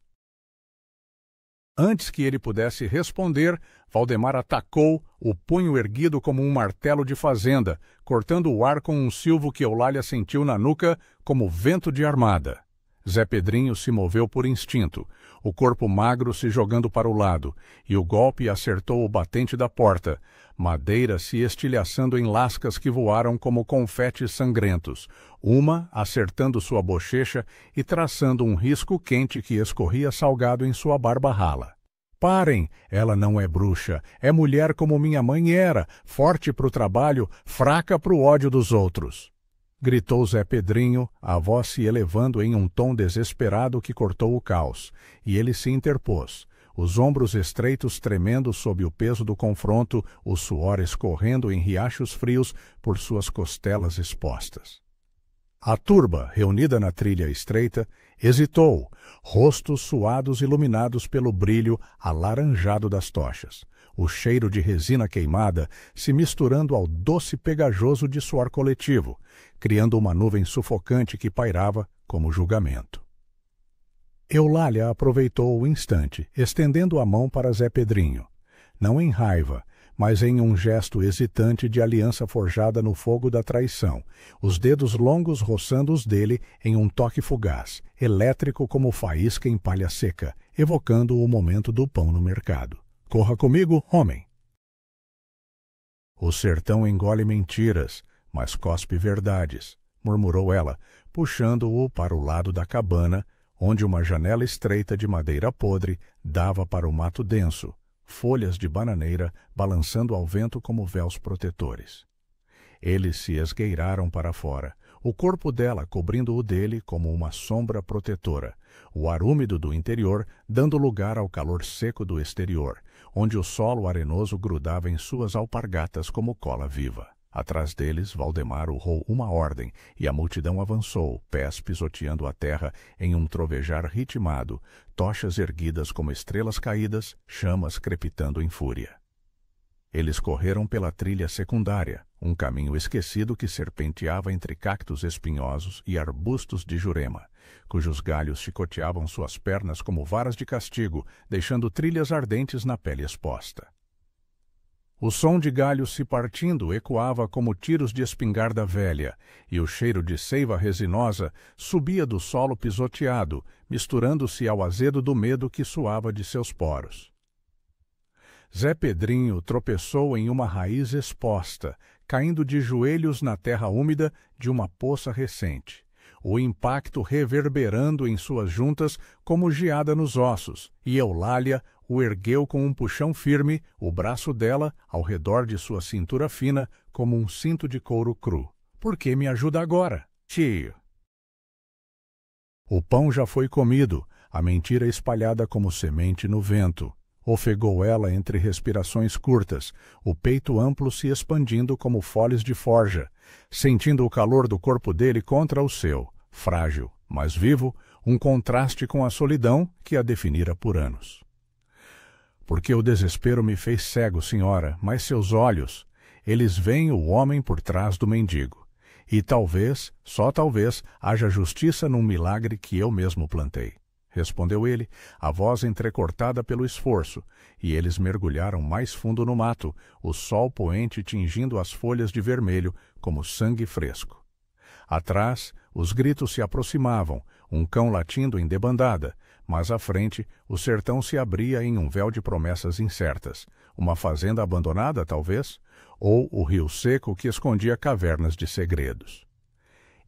Antes que ele pudesse responder, Valdemar atacou, o punho erguido como um martelo de fazenda, cortando o ar com um silvo que Eulália sentiu na nuca como vento de armada. Zé Pedrinho se moveu por instinto, o corpo magro se jogando para o lado, e o golpe acertou o batente da porta, madeira se estilhaçando em lascas que voaram como confetes sangrentos, uma acertando sua bochecha e traçando um risco quente que escorria salgado em sua barba rala. Parem! Ela não é bruxa, é mulher como minha mãe era, forte para o trabalho, fraca para o ódio dos outros. Gritou Zé Pedrinho, a voz se elevando em um tom desesperado que cortou o caos, e ele se interpôs, os ombros estreitos tremendo sob o peso do confronto, o suor escorrendo em riachos frios por suas costelas expostas. A turba, reunida na trilha estreita, hesitou, rostos suados iluminados pelo brilho alaranjado das tochas, o cheiro de resina queimada se misturando ao doce pegajoso de suor coletivo, criando uma nuvem sufocante que pairava como julgamento. Eulália aproveitou o instante, estendendo a mão para Zé Pedrinho, não em raiva, mas em um gesto hesitante de aliança forjada no fogo da traição, os dedos longos roçando os dele em um toque fugaz, elétrico como faísca em palha seca, evocando o momento do pão no mercado. Corra comigo, homem! O sertão engole mentiras, mas cospe verdades, murmurou ela, puxando-o para o lado da cabana, onde uma janela estreita de madeira podre dava para o mato denso, folhas de bananeira balançando ao vento como véus protetores. Eles se esgueiraram para fora, o corpo dela cobrindo o dele como uma sombra protetora, o ar úmido do interior dando lugar ao calor seco do exterior, onde o solo arenoso grudava em suas alpargatas como cola viva. Atrás deles, Valdemar urrou uma ordem, e a multidão avançou, pés pisoteando a terra em um trovejar ritmado, tochas erguidas como estrelas caídas, chamas crepitando em fúria. Eles correram pela trilha secundária, um caminho esquecido que serpenteava entre cactos espinhosos e arbustos de jurema, cujos galhos chicoteavam suas pernas como varas de castigo, deixando trilhas ardentes na pele exposta. O som de galhos se partindo ecoava como tiros de espingarda velha, e o cheiro de seiva resinosa subia do solo pisoteado, misturando-se ao azedo do medo que suava de seus poros. Zé Pedrinho tropeçou em uma raiz exposta, caindo de joelhos na terra úmida de uma poça recente, o impacto reverberando em suas juntas como geada nos ossos, e Eulália o ergueu com um puxão firme, o braço dela ao redor de sua cintura fina como um cinto de couro cru. Por que me ajuda agora, tio? O pão já foi comido, a mentira espalhada como semente no vento. ofegou ela entre respirações curtas, o peito amplo se expandindo como foles de forja, sentindo o calor do corpo dele contra o seu, frágil, mas vivo, um contraste com a solidão que a definira por anos. Porque o desespero me fez cego, senhora, mas seus olhos, eles veem o homem por trás do mendigo. E talvez, só talvez, haja justiça num milagre que eu mesmo plantei. Respondeu ele, a voz entrecortada pelo esforço, e eles mergulharam mais fundo no mato, o sol poente tingindo as folhas de vermelho como sangue fresco. Atrás, os gritos se aproximavam, um cão latindo em debandada, mas à frente, o sertão se abria em um véu de promessas incertas. Uma fazenda abandonada, talvez? Ou o rio seco que escondia cavernas de segredos.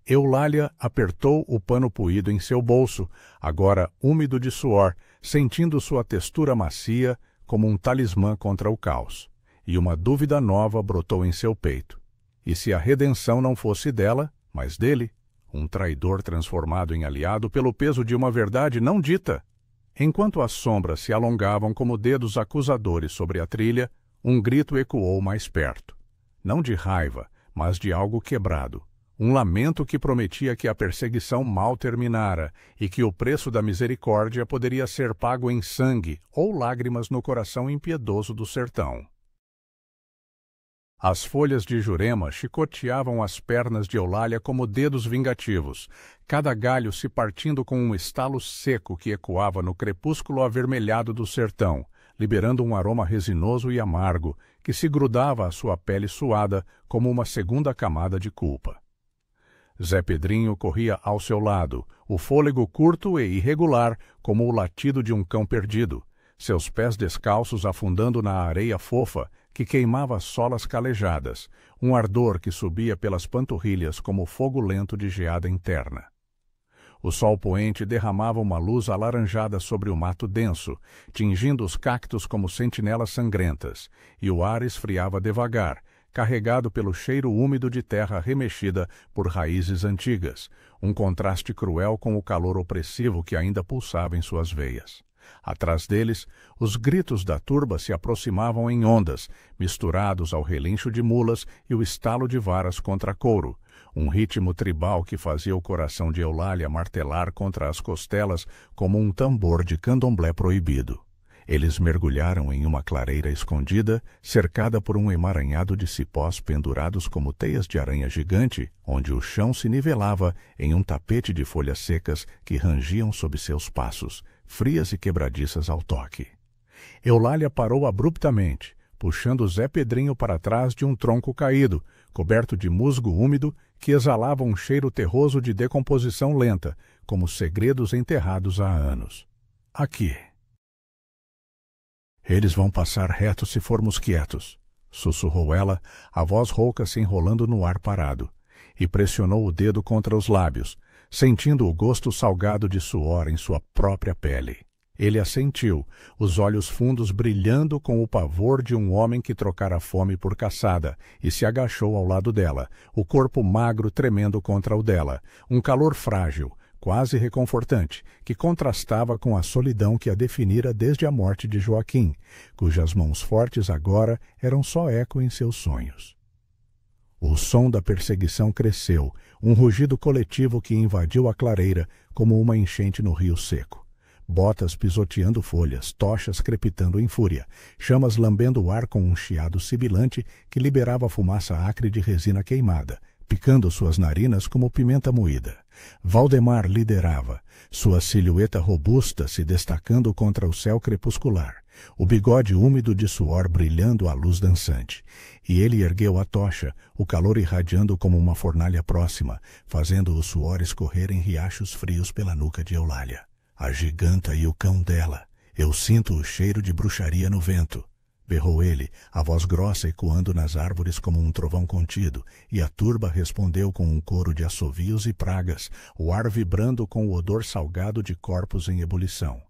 Eulália apertou o pano puído em seu bolso, agora úmido de suor, sentindo sua textura macia como um talismã contra o caos. E uma dúvida nova brotou em seu peito. E se a redenção não fosse dela, mas dele? Um traidor transformado em aliado pelo peso de uma verdade não dita. Enquanto as sombras se alongavam como dedos acusadores sobre a trilha, um grito ecoou mais perto. Não de raiva, mas de algo quebrado. Um lamento que prometia que a perseguição mal terminara e que o preço da misericórdia poderia ser pago em sangue ou lágrimas no coração impiedoso do sertão. As folhas de Jurema chicoteavam as pernas de Eulália como dedos vingativos, cada galho se partindo com um estalo seco que ecoava no crepúsculo avermelhado do sertão, liberando um aroma resinoso e amargo que se grudava à sua pele suada como uma segunda camada de culpa. Zé Pedrinho corria ao seu lado, o fôlego curto e irregular como o latido de um cão perdido, seus pés descalços afundando na areia fofa que queimava solas calejadas, um ardor que subia pelas panturrilhas como fogo lento de geada interna. O sol poente derramava uma luz alaranjada sobre o mato denso, tingindo os cactos como sentinelas sangrentas, e o ar esfriava devagar, carregado pelo cheiro úmido de terra remexida por raízes antigas, um contraste cruel com o calor opressivo que ainda pulsava em suas veias. Atrás deles, os gritos da turba se aproximavam em ondas, misturados ao relincho de mulas e o estalo de varas contra couro, um ritmo tribal que fazia o coração de Eulália martelar contra as costelas como um tambor de candomblé proibido. Eles mergulharam em uma clareira escondida, cercada por um emaranhado de cipós pendurados como teias de aranha gigante, onde o chão se nivelava em um tapete de folhas secas que rangiam sob seus passos, frias e quebradiças ao toque. Eulália parou abruptamente, puxando Zé Pedrinho para trás de um tronco caído, coberto de musgo úmido, que exalava um cheiro terroso de decomposição lenta, como segredos enterrados há anos. Aqui. Eles vão passar reto se formos quietos, sussurrou ela, a voz rouca se enrolando no ar parado, e pressionou o dedo contra os lábios, sentindo o gosto salgado de suor em sua própria pele. Ele assentiu, os olhos fundos brilhando com o pavor de um homem que trocara fome por caçada, e se agachou ao lado dela, o corpo magro tremendo contra o dela, um calor frágil, quase reconfortante, que contrastava com a solidão que a definira desde a morte de Joaquim, cujas mãos fortes agora eram só eco em seus sonhos. O som da perseguição cresceu, um rugido coletivo que invadiu a clareira como uma enchente no rio seco. Botas pisoteando folhas, tochas crepitando em fúria, chamas lambendo o ar com um chiado sibilante que liberava fumaça acre de resina queimada, picando suas narinas como pimenta moída. Valdemar liderava, sua silhueta robusta se destacando contra o céu crepuscular, o bigode úmido de suor brilhando à luz dançante. E ele ergueu a tocha, o calor irradiando como uma fornalha próxima, fazendo o suor escorrer em riachos frios pela nuca de Eulália. A giganta e o cão dela. Eu sinto o cheiro de bruxaria no vento. Berrou ele, a voz grossa ecoando nas árvores como um trovão contido, e a turba respondeu com um coro de assovios e pragas, o ar vibrando com o odor salgado de corpos em ebulição.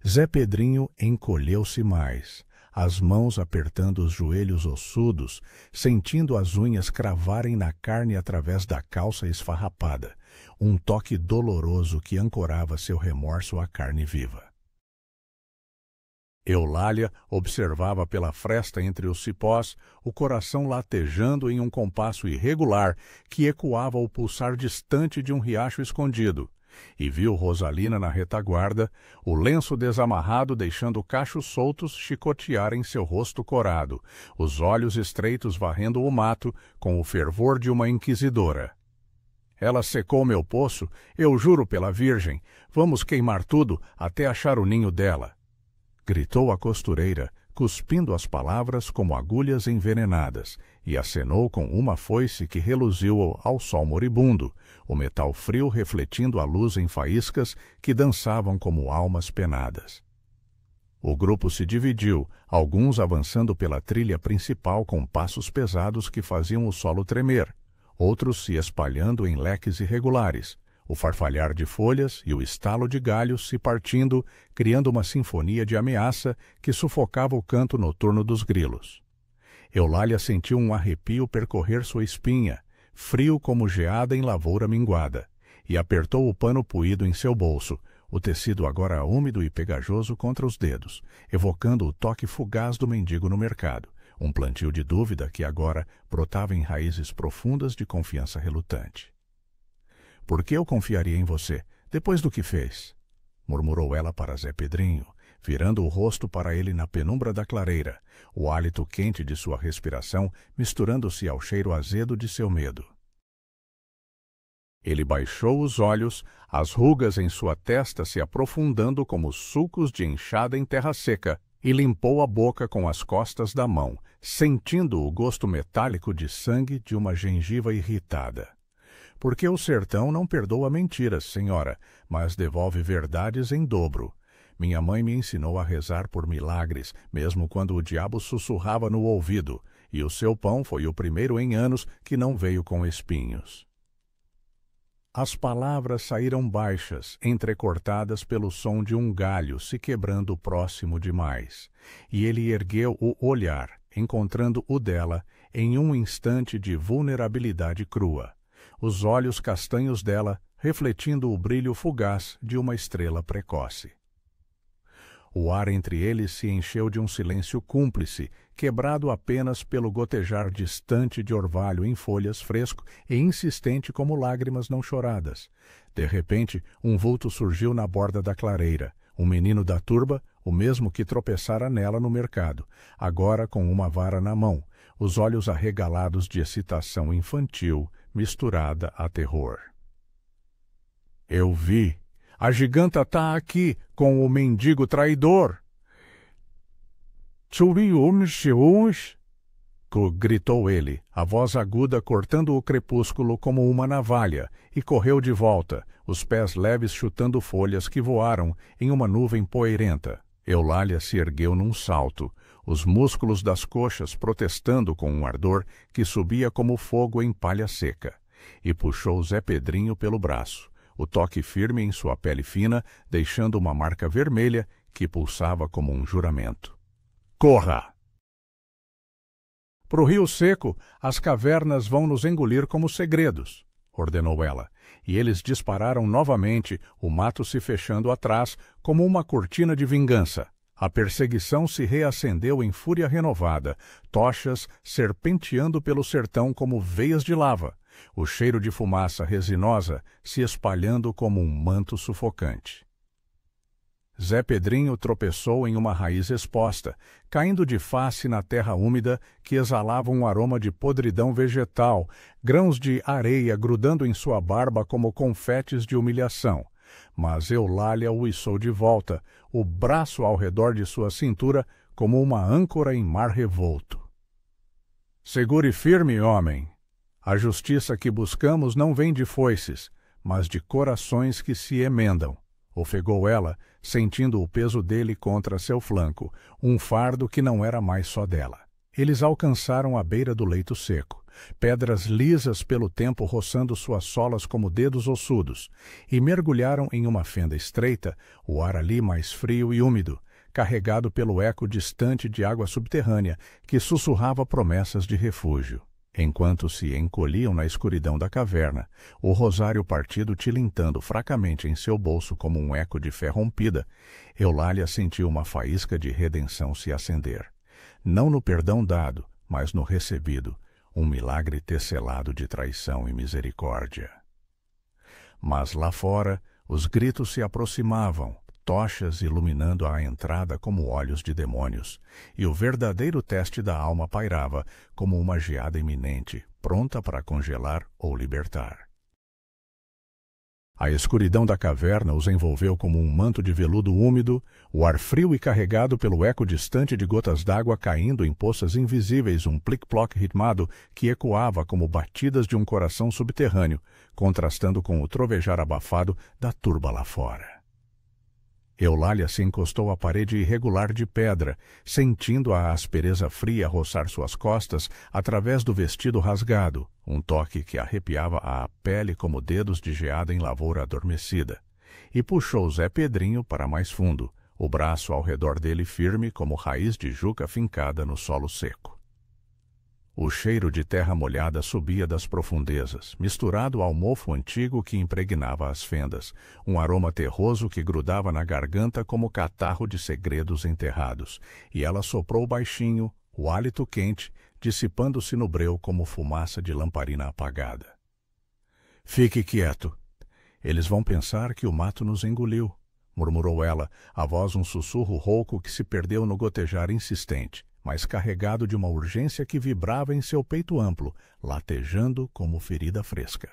Zé Pedrinho encolheu-se mais, as mãos apertando os joelhos ossudos, sentindo as unhas cravarem na carne através da calça esfarrapada, um toque doloroso que ancorava seu remorso à carne viva. Eulália observava pela fresta entre os cipós o coração latejando em um compasso irregular que ecoava o pulsar distante de um riacho escondido, e viu Rosalina na retaguarda, o lenço desamarrado deixando cachos soltos chicotearem seu rosto corado, os olhos estreitos varrendo o mato com o fervor de uma inquisidora. Ela secou meu poço, eu juro pela Virgem, vamos queimar tudo até achar o ninho dela. Gritou a costureira, cuspindo as palavras como agulhas envenenadas, e acenou com uma foice que reluziu ao sol moribundo, o metal frio refletindo a luz em faíscas que dançavam como almas penadas. O grupo se dividiu, alguns avançando pela trilha principal com passos pesados que faziam o solo tremer, outros se espalhando em leques irregulares, o farfalhar de folhas e o estalo de galhos se partindo, criando uma sinfonia de ameaça que sufocava o canto noturno dos grilos. Eulália sentiu um arrepio percorrer sua espinha, frio como geada em lavoura minguada, e apertou o pano puído em seu bolso, o tecido agora úmido e pegajoso contra os dedos, evocando o toque fugaz do mendigo no mercado, um plantio de dúvida que agora brotava em raízes profundas de confiança relutante. Por que eu confiaria em você, depois do que fez? Murmurou ela para Zé Pedrinho, virando o rosto para ele na penumbra da clareira, o hálito quente de sua respiração misturando-se ao cheiro azedo de seu medo. Ele baixou os olhos, as rugas em sua testa se aprofundando como sulcos de enxada em terra seca, e limpou a boca com as costas da mão, sentindo o gosto metálico de sangue de uma gengiva irritada. Porque o sertão não perdoa mentiras, senhora, mas devolve verdades em dobro. Minha mãe me ensinou a rezar por milagres, mesmo quando o diabo sussurrava no ouvido, e o seu pão foi o primeiro em anos que não veio com espinhos. As palavras saíram baixas, entrecortadas pelo som de um galho se quebrando próximo demais, e ele ergueu o olhar, encontrando o dela em um instante de vulnerabilidade crua. Os olhos castanhos dela refletindo o brilho fugaz de uma estrela precoce. O ar entre eles se encheu de um silêncio cúmplice, quebrado apenas pelo gotejar distante de orvalho em folhas fresco e insistente como lágrimas não choradas. De repente, um vulto surgiu na borda da clareira, um menino da turba, o mesmo que tropeçara nela no mercado, agora com uma vara na mão, os olhos arregalados de excitação infantil, misturada a terror. Eu vi. A giganta tá aqui, com o mendigo traidor. Gritou ele, a voz aguda cortando o crepúsculo como uma navalha, e correu de volta, os pés leves chutando folhas que voaram em uma nuvem poeirenta. Eulália se ergueu num salto, os músculos das coxas protestando com um ardor que subia como fogo em palha seca, e puxou Zé Pedrinho pelo braço, o toque firme em sua pele fina, deixando uma marca vermelha que pulsava como um juramento. Corra! Pro rio seco, as cavernas vão nos engolir como segredos, ordenou ela, e eles dispararam novamente, o mato se fechando atrás como uma cortina de vingança. A perseguição se reacendeu em fúria renovada, tochas serpenteando pelo sertão como veias de lava, o cheiro de fumaça resinosa se espalhando como um manto sufocante. Zé Pedrinho tropeçou em uma raiz exposta, caindo de face na terra úmida que exalava um aroma de podridão vegetal, grãos de areia grudando em sua barba como confetes de humilhação. Mas Eulália o içou de volta, o braço ao redor de sua cintura como uma âncora em mar revolto. Segure firme, homem. A justiça que buscamos não vem de foices, mas de corações que se emendam, ofegou ela, sentindo o peso dele contra seu flanco, um fardo que não era mais só dela. Eles alcançaram a beira do leito seco, pedras lisas pelo tempo roçando suas solas como dedos ossudos, e mergulharam em uma fenda estreita, o ar ali mais frio e úmido, carregado pelo eco distante de água subterrânea que sussurrava promessas de refúgio. Enquanto se encolhiam na escuridão da caverna, o rosário partido tilintando fracamente em seu bolso como um eco de fé rompida, Eulália sentiu uma faísca de redenção se acender. Não no perdão dado, mas no recebido, um milagre tecelado de traição e misericórdia. Mas lá fora, os gritos se aproximavam, tochas iluminando a entrada como olhos de demônios, e o verdadeiro teste da alma pairava como uma geada iminente, pronta para congelar ou libertar. A escuridão da caverna os envolveu como um manto de veludo úmido, o ar frio e carregado pelo eco distante de gotas d'água caindo em poças invisíveis, um plic-ploc ritmado que ecoava como batidas de um coração subterrâneo, contrastando com o trovejar abafado da turba lá fora. Eulália se encostou à parede irregular de pedra, sentindo a aspereza fria roçar suas costas através do vestido rasgado, um toque que arrepiava a pele como dedos de geada em lavoura adormecida, e puxou Zé Pedrinho para mais fundo, o braço ao redor dele firme como raiz de juca fincada no solo seco. O cheiro de terra molhada subia das profundezas, misturado ao mofo antigo que impregnava as fendas, um aroma terroso que grudava na garganta como catarro de segredos enterrados, e ela soprou baixinho, o hálito quente, dissipando-se no breu como fumaça de lamparina apagada. Fique quieto. Eles vão pensar que o mato nos engoliu, murmurou ela, a voz um sussurro rouco que se perdeu no gotejar insistente, mas carregado de uma urgência que vibrava em seu peito amplo, latejando como ferida fresca.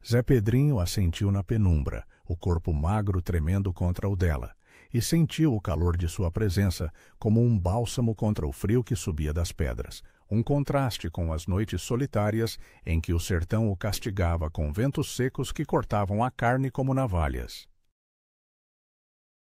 Zé Pedrinho assentiu na penumbra, o corpo magro tremendo contra o dela, e sentiu o calor de sua presença como um bálsamo contra o frio que subia das pedras, um contraste com as noites solitárias em que o sertão o castigava com ventos secos que cortavam a carne como navalhas.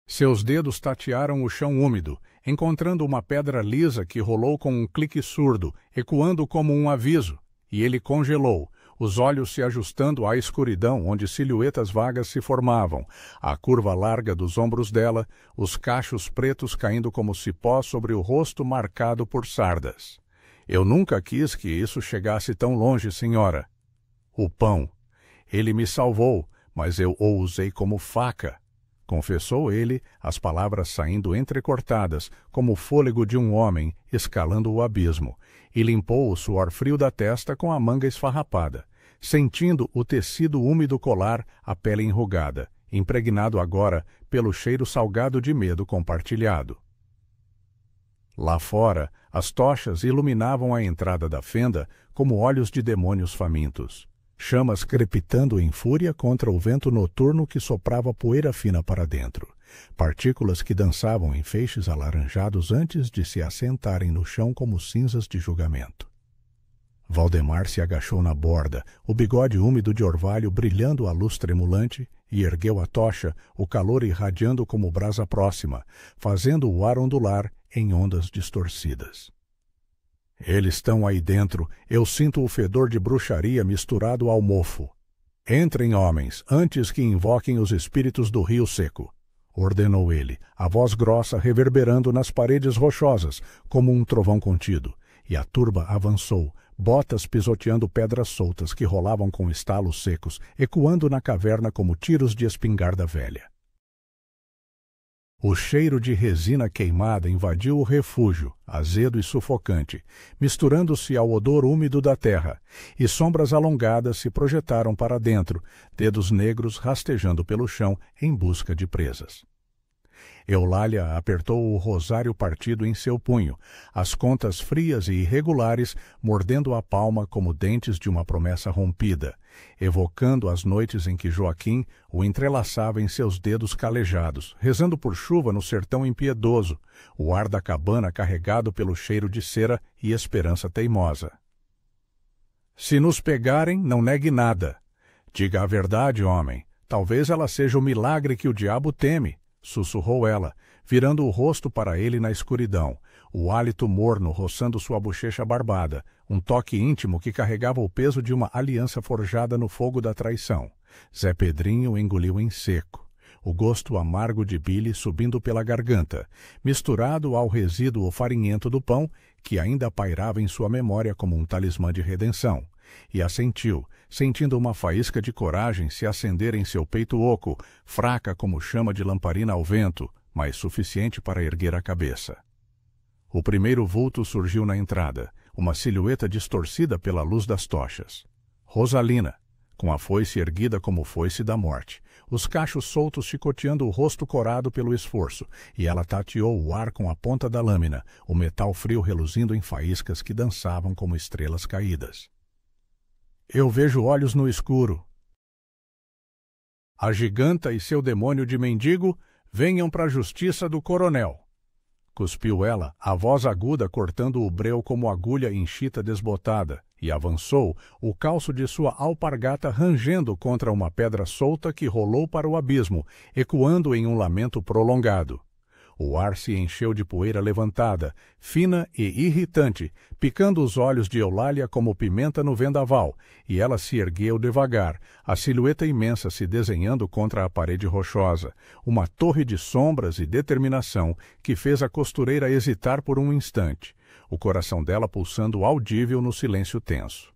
Seus dedos tatearam o chão úmido, encontrando uma pedra lisa que rolou com um clique surdo, ecoando como um aviso, e ele congelou, os olhos se ajustando à escuridão onde silhuetas vagas se formavam, a curva larga dos ombros dela, os cachos pretos caindo como cipó sobre o rosto marcado por sardas. Eu nunca quis que isso chegasse tão longe, senhora. O pão. Ele me salvou, mas eu o usei como faca. Confessou ele, as palavras saindo entrecortadas, como o fôlego de um homem escalando o abismo, e limpou o suor frio da testa com a manga esfarrapada, sentindo o tecido úmido colar a pele enrugada, impregnado agora pelo cheiro salgado de medo compartilhado. Lá fora, as tochas iluminavam a entrada da fenda como olhos de demônios famintos. Chamas crepitando em fúria contra o vento noturno que soprava poeira fina para dentro, partículas que dançavam em feixes alaranjados antes de se assentarem no chão como cinzas de julgamento. Valdemar se agachou na borda, o bigode úmido de orvalho brilhando à luz tremulante, e ergueu a tocha, o calor irradiando como brasa próxima, fazendo o ar ondular em ondas distorcidas. Eles estão aí dentro, eu sinto o fedor de bruxaria misturado ao mofo. Entrem, homens, antes que invoquem os espíritos do rio seco, ordenou ele, a voz grossa reverberando nas paredes rochosas, como um trovão contido, e a turba avançou, botas pisoteando pedras soltas que rolavam com estalos secos, ecoando na caverna como tiros de espingarda velha. O cheiro de resina queimada invadiu o refúgio, azedo e sufocante, misturando-se ao odor úmido da terra, e sombras alongadas se projetaram para dentro, dedos negros rastejando pelo chão em busca de presas. Eulália apertou o rosário partido em seu punho, as contas frias e irregulares mordendo a palma como dentes de uma promessa rompida, evocando as noites em que Joaquim o entrelaçava em seus dedos calejados, rezando por chuva no sertão impiedoso, o ar da cabana carregado pelo cheiro de cera e esperança teimosa. Se nos pegarem, não negue nada. Diga a verdade, homem. Talvez ela seja o milagre que o diabo teme, sussurrou ela, virando o rosto para ele na escuridão, o hálito morno roçando sua bochecha barbada, um toque íntimo que carregava o peso de uma aliança forjada no fogo da traição. Zé Pedrinho engoliu em seco. o gosto amargo de bile subindo pela garganta, misturado ao resíduo farinhento do pão, que ainda pairava em sua memória como um talismã de redenção, e assentiu, sentindo uma faísca de coragem se acender em seu peito oco, fraca como chama de lamparina ao vento, mas suficiente para erguer a cabeça. O primeiro vulto surgiu na entrada, uma silhueta distorcida pela luz das tochas. Rosalina, com a foice erguida como foice da morte, os cachos soltos chicoteando o rosto corado pelo esforço, e ela tateou o ar com a ponta da lâmina, o metal frio reluzindo em faíscas que dançavam como estrelas caídas. Eu vejo olhos no escuro. A giganta e seu demônio de mendigo venham para a justiça do coronel. Cuspiu ela, a voz aguda cortando o breu como agulha em chita desbotada, e avançou, o calço de sua alpargata rangendo contra uma pedra solta que rolou para o abismo, ecoando em um lamento prolongado. O ar se encheu de poeira levantada, fina e irritante, picando os olhos de Eulália como pimenta no vendaval, e ela se ergueu devagar, a silhueta imensa se desenhando contra a parede rochosa, uma torre de sombras e determinação que fez a costureira hesitar por um instante, o coração dela pulsando audível no silêncio tenso.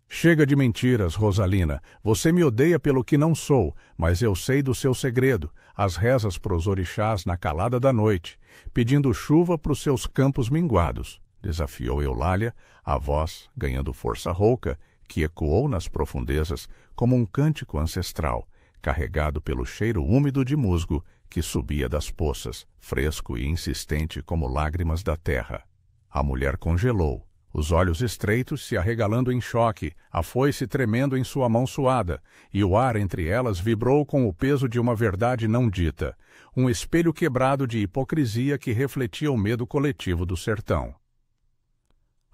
Chega de mentiras, Rosalina. Você me odeia pelo que não sou, mas eu sei do seu segredo, as rezas pros orixás na calada da noite, pedindo chuva pros seus campos minguados, desafiou Eulália, a voz ganhando força rouca, que ecoou nas profundezas como um cântico ancestral, carregado pelo cheiro úmido de musgo que subia das poças, fresco e insistente como lágrimas da terra. A mulher congelou, os olhos estreitos se arregalando em choque, a foice tremendo em sua mão suada, e o ar entre elas vibrou com o peso de uma verdade não dita, um espelho quebrado de hipocrisia que refletia o medo coletivo do sertão.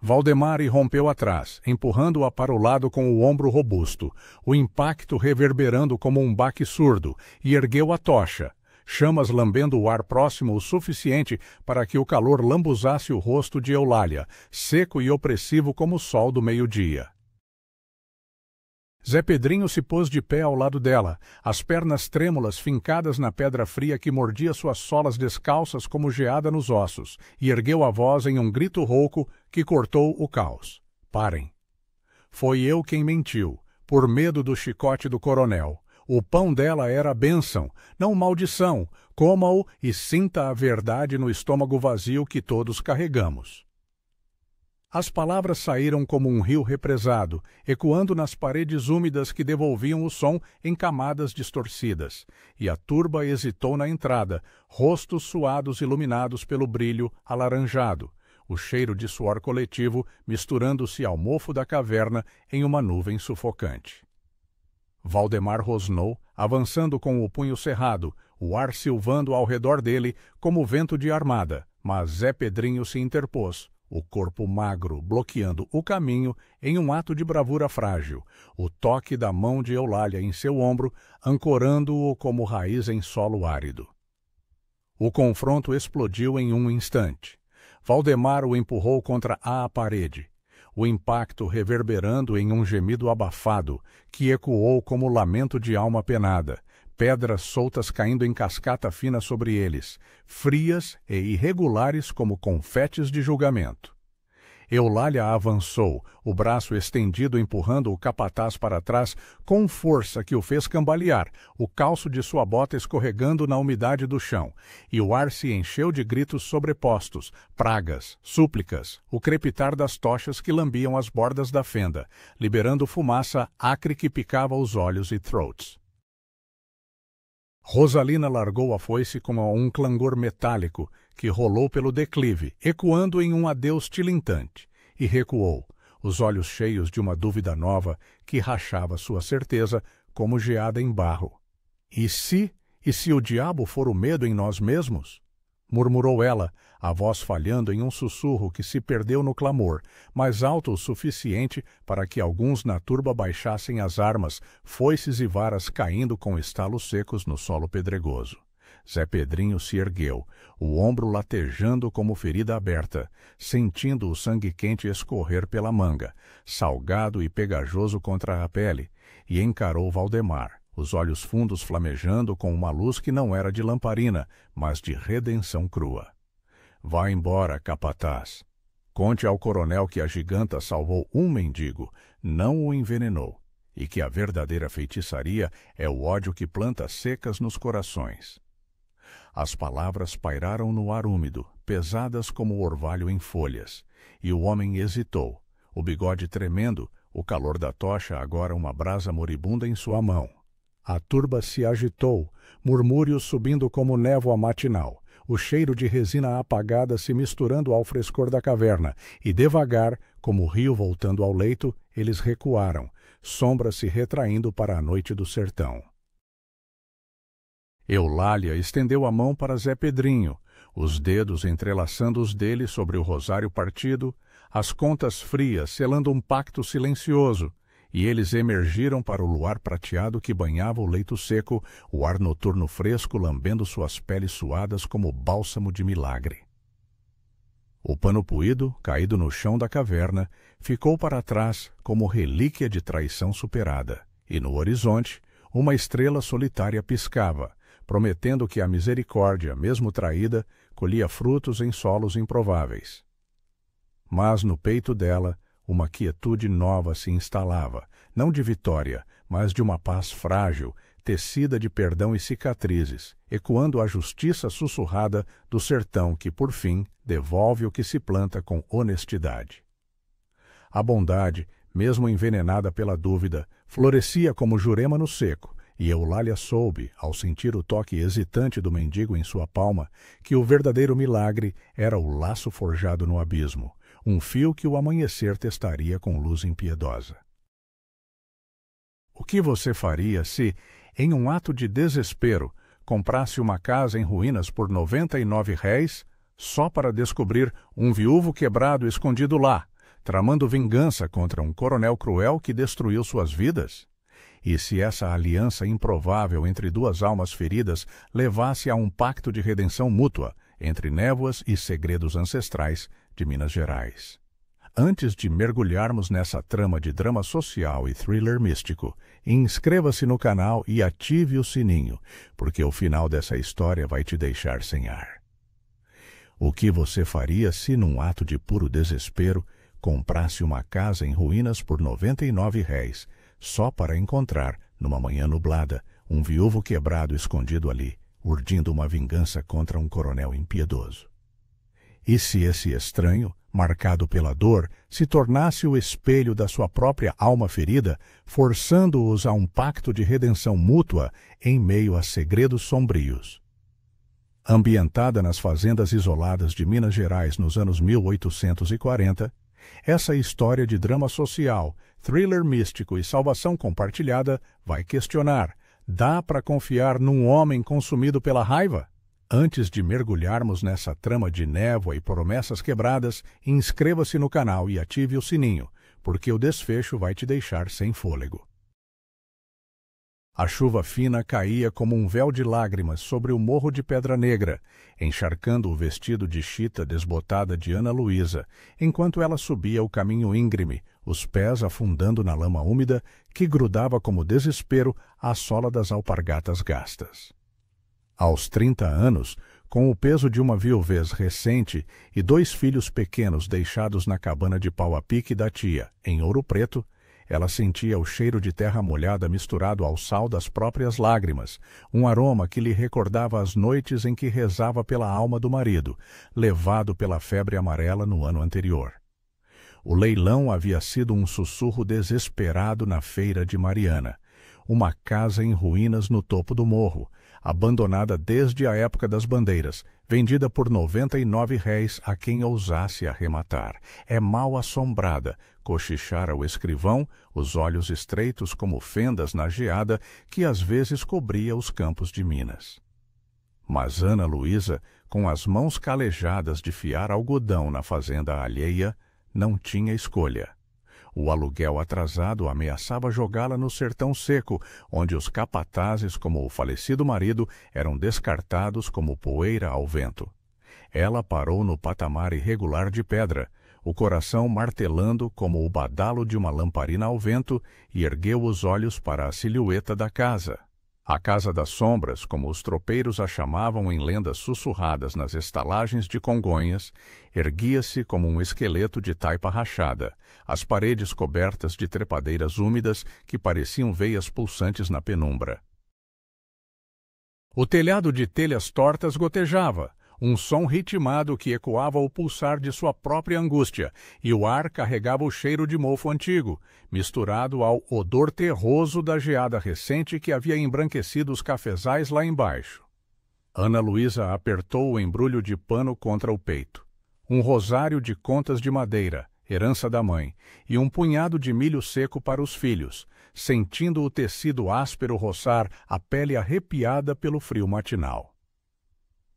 Valdemar irrompeu atrás, empurrando-a para o lado com o ombro robusto, o impacto reverberando como um baque surdo, e ergueu a tocha, chamas lambendo o ar próximo o suficiente para que o calor lambuzasse o rosto de Eulália, seco e opressivo como o sol do meio-dia. Zé Pedrinho se pôs de pé ao lado dela, as pernas trêmulas fincadas na pedra fria que mordia suas solas descalças como geada nos ossos, e ergueu a voz em um grito rouco que cortou o caos. Parem. Foi eu quem mentiu, por medo do chicote do coronel. O pão dela era bênção, não maldição. Coma-o e sinta a verdade no estômago vazio que todos carregamos. As palavras saíram como um rio represado, ecoando nas paredes úmidas que devolviam o som em camadas distorcidas, e a turba hesitou na entrada, rostos suados iluminados pelo brilho alaranjado, o cheiro de suor coletivo misturando-se ao mofo da caverna em uma nuvem sufocante. Valdemar rosnou, avançando com o punho cerrado, o ar silvando ao redor dele como vento de armada, mas Zé Pedrinho se interpôs, o corpo magro bloqueando o caminho em um ato de bravura frágil, o toque da mão de Eulália em seu ombro, ancorando-o como raiz em solo árido. O confronto explodiu em um instante. Valdemar o empurrou contra a parede, o impacto reverberando em um gemido abafado, que ecoou como lamento de alma penada, pedras soltas caindo em cascata fina sobre eles, frias e irregulares como confetes de julgamento. Eulália avançou, o braço estendido empurrando o capataz para trás com força que o fez cambalear, o calço de sua bota escorregando na umidade do chão, e o ar se encheu de gritos sobrepostos, pragas, súplicas, o crepitar das tochas que lambiam as bordas da fenda, liberando fumaça acre que picava os olhos e throats. Rosalina largou a foice com um clangor metálico que rolou pelo declive, ecoando em um adeus tilintante, e recuou, os olhos cheios de uma dúvida nova que rachava sua certeza como geada em barro. E se o diabo for o medo em nós mesmos? Murmurou ela, a voz falhando em um sussurro que se perdeu no clamor, mas alto o suficiente para que alguns na turba baixassem as armas, foices e varas caindo com estalos secos no solo pedregoso. Zé Pedrinho se ergueu, o ombro latejando como ferida aberta, sentindo o sangue quente escorrer pela manga, salgado e pegajoso contra a pele, e encarou Valdemar, os olhos fundos flamejando com uma luz que não era de lamparina, mas de redenção crua. Vá embora, capataz. Conte ao coronel que a giganta salvou um mendigo, não o envenenou, e que a verdadeira feitiçaria é o ódio que planta secas nos corações. As palavras pairaram no ar úmido, pesadas como o orvalho em folhas, e o homem hesitou, o bigode tremendo, o calor da tocha agora uma brasa moribunda em sua mão. A turba se agitou, murmúrios subindo como névoa matinal, o cheiro de resina apagada se misturando ao frescor da caverna, e devagar, como o rio voltando ao leito, eles recuaram, sombras se retraindo para a noite do sertão. Eulália estendeu a mão para Zé Pedrinho, os dedos entrelaçando os dele sobre o rosário partido, as contas frias selando um pacto silencioso, e eles emergiram para o luar prateado que banhava o leito seco, o ar noturno fresco lambendo suas peles suadas como bálsamo de milagre. O pano puído, caído no chão da caverna, ficou para trás como relíquia de traição superada, e no horizonte, uma estrela solitária piscava, prometendo que a misericórdia, mesmo traída, colhia frutos em solos improváveis. Mas no peito dela, uma quietude nova se instalava, não de vitória, mas de uma paz frágil, tecida de perdão e cicatrizes, ecoando a justiça sussurrada do sertão que, por fim, devolve o que se planta com honestidade. A bondade, mesmo envenenada pela dúvida, florescia como jurema no seco, e Eulália soube, ao sentir o toque hesitante do mendigo em sua palma, que o verdadeiro milagre era o laço forjado no abismo, um fio que o amanhecer testaria com luz impiedosa. O que você faria se, em um ato de desespero, comprasse uma casa em ruínas por R$ 99 só para descobrir um viúvo quebrado escondido lá, tramando vingança contra um coronel cruel que destruiu suas vidas? E se essa aliança improvável entre duas almas feridas levasse a um pacto de redenção mútua entre névoas e segredos ancestrais de Minas Gerais? Antes de mergulharmos nessa trama de drama social e thriller místico, inscreva-se no canal e ative o sininho, porque o final dessa história vai te deixar sem ar. O que você faria se, num ato de puro desespero, comprasse uma casa em ruínas por R$ 99, só para encontrar, numa manhã nublada, um viúvo quebrado escondido ali, urdindo uma vingança contra um coronel impiedoso? E se esse estranho, marcado pela dor, se tornasse o espelho da sua própria alma ferida, forçando-os a um pacto de redenção mútua em meio a segredos sombrios? Ambientada nas fazendas isoladas de Minas Gerais nos anos 1840, essa história de drama social, thriller místico e salvação compartilhada vai questionar: dá para confiar num homem consumido pela raiva? Antes de mergulharmos nessa trama de névoa e promessas quebradas, inscreva-se no canal e ative o sininho, porque o desfecho vai te deixar sem fôlego. A chuva fina caía como um véu de lágrimas sobre o morro de Pedra Negra, encharcando o vestido de chita desbotada de Ana Luísa, enquanto ela subia o caminho íngreme, os pés afundando na lama úmida que grudava como desespero à sola das alpargatas gastas. Aos 30 anos, com o peso de uma viuvez recente e 2 filhos pequenos deixados na cabana de pau a pique da tia, em Ouro Preto, ela sentia o cheiro de terra molhada misturado ao sal das próprias lágrimas, um aroma que lhe recordava as noites em que rezava pela alma do marido, levado pela febre amarela no ano anterior. O leilão havia sido um sussurro desesperado na feira de Mariana, uma casa em ruínas no topo do morro, abandonada desde a época das bandeiras, vendida por R$ 99 a quem ousasse arrematar. É mal assombrada, cochichara o escrivão, os olhos estreitos como fendas na geada que às vezes cobria os campos de Minas. Mas Ana Luísa, com as mãos calejadas de fiar algodão na fazenda alheia, não tinha escolha. O aluguel atrasado ameaçava jogá-la no sertão seco, onde os capatazes, como o falecido marido, eram descartados como poeira ao vento. Ela parou no patamar irregular de pedra, o coração martelando como o badalo de uma lamparina ao vento, e ergueu os olhos para a silhueta da casa. A Casa das Sombras, como os tropeiros a chamavam em lendas sussurradas nas estalagens de Congonhas, erguia-se como um esqueleto de taipa rachada, as paredes cobertas de trepadeiras úmidas que pareciam veias pulsantes na penumbra. O telhado de telhas tortas gotejava, um som ritmado que ecoava o pulsar de sua própria angústia, e o ar carregava o cheiro de mofo antigo, misturado ao odor terroso da geada recente que havia embranquecido os cafezais lá embaixo. Ana Luísa apertou o embrulho de pano contra o peito. Um rosário de contas de madeira, herança da mãe, e um punhado de milho seco para os filhos, sentindo o tecido áspero roçar a pele arrepiada pelo frio matinal.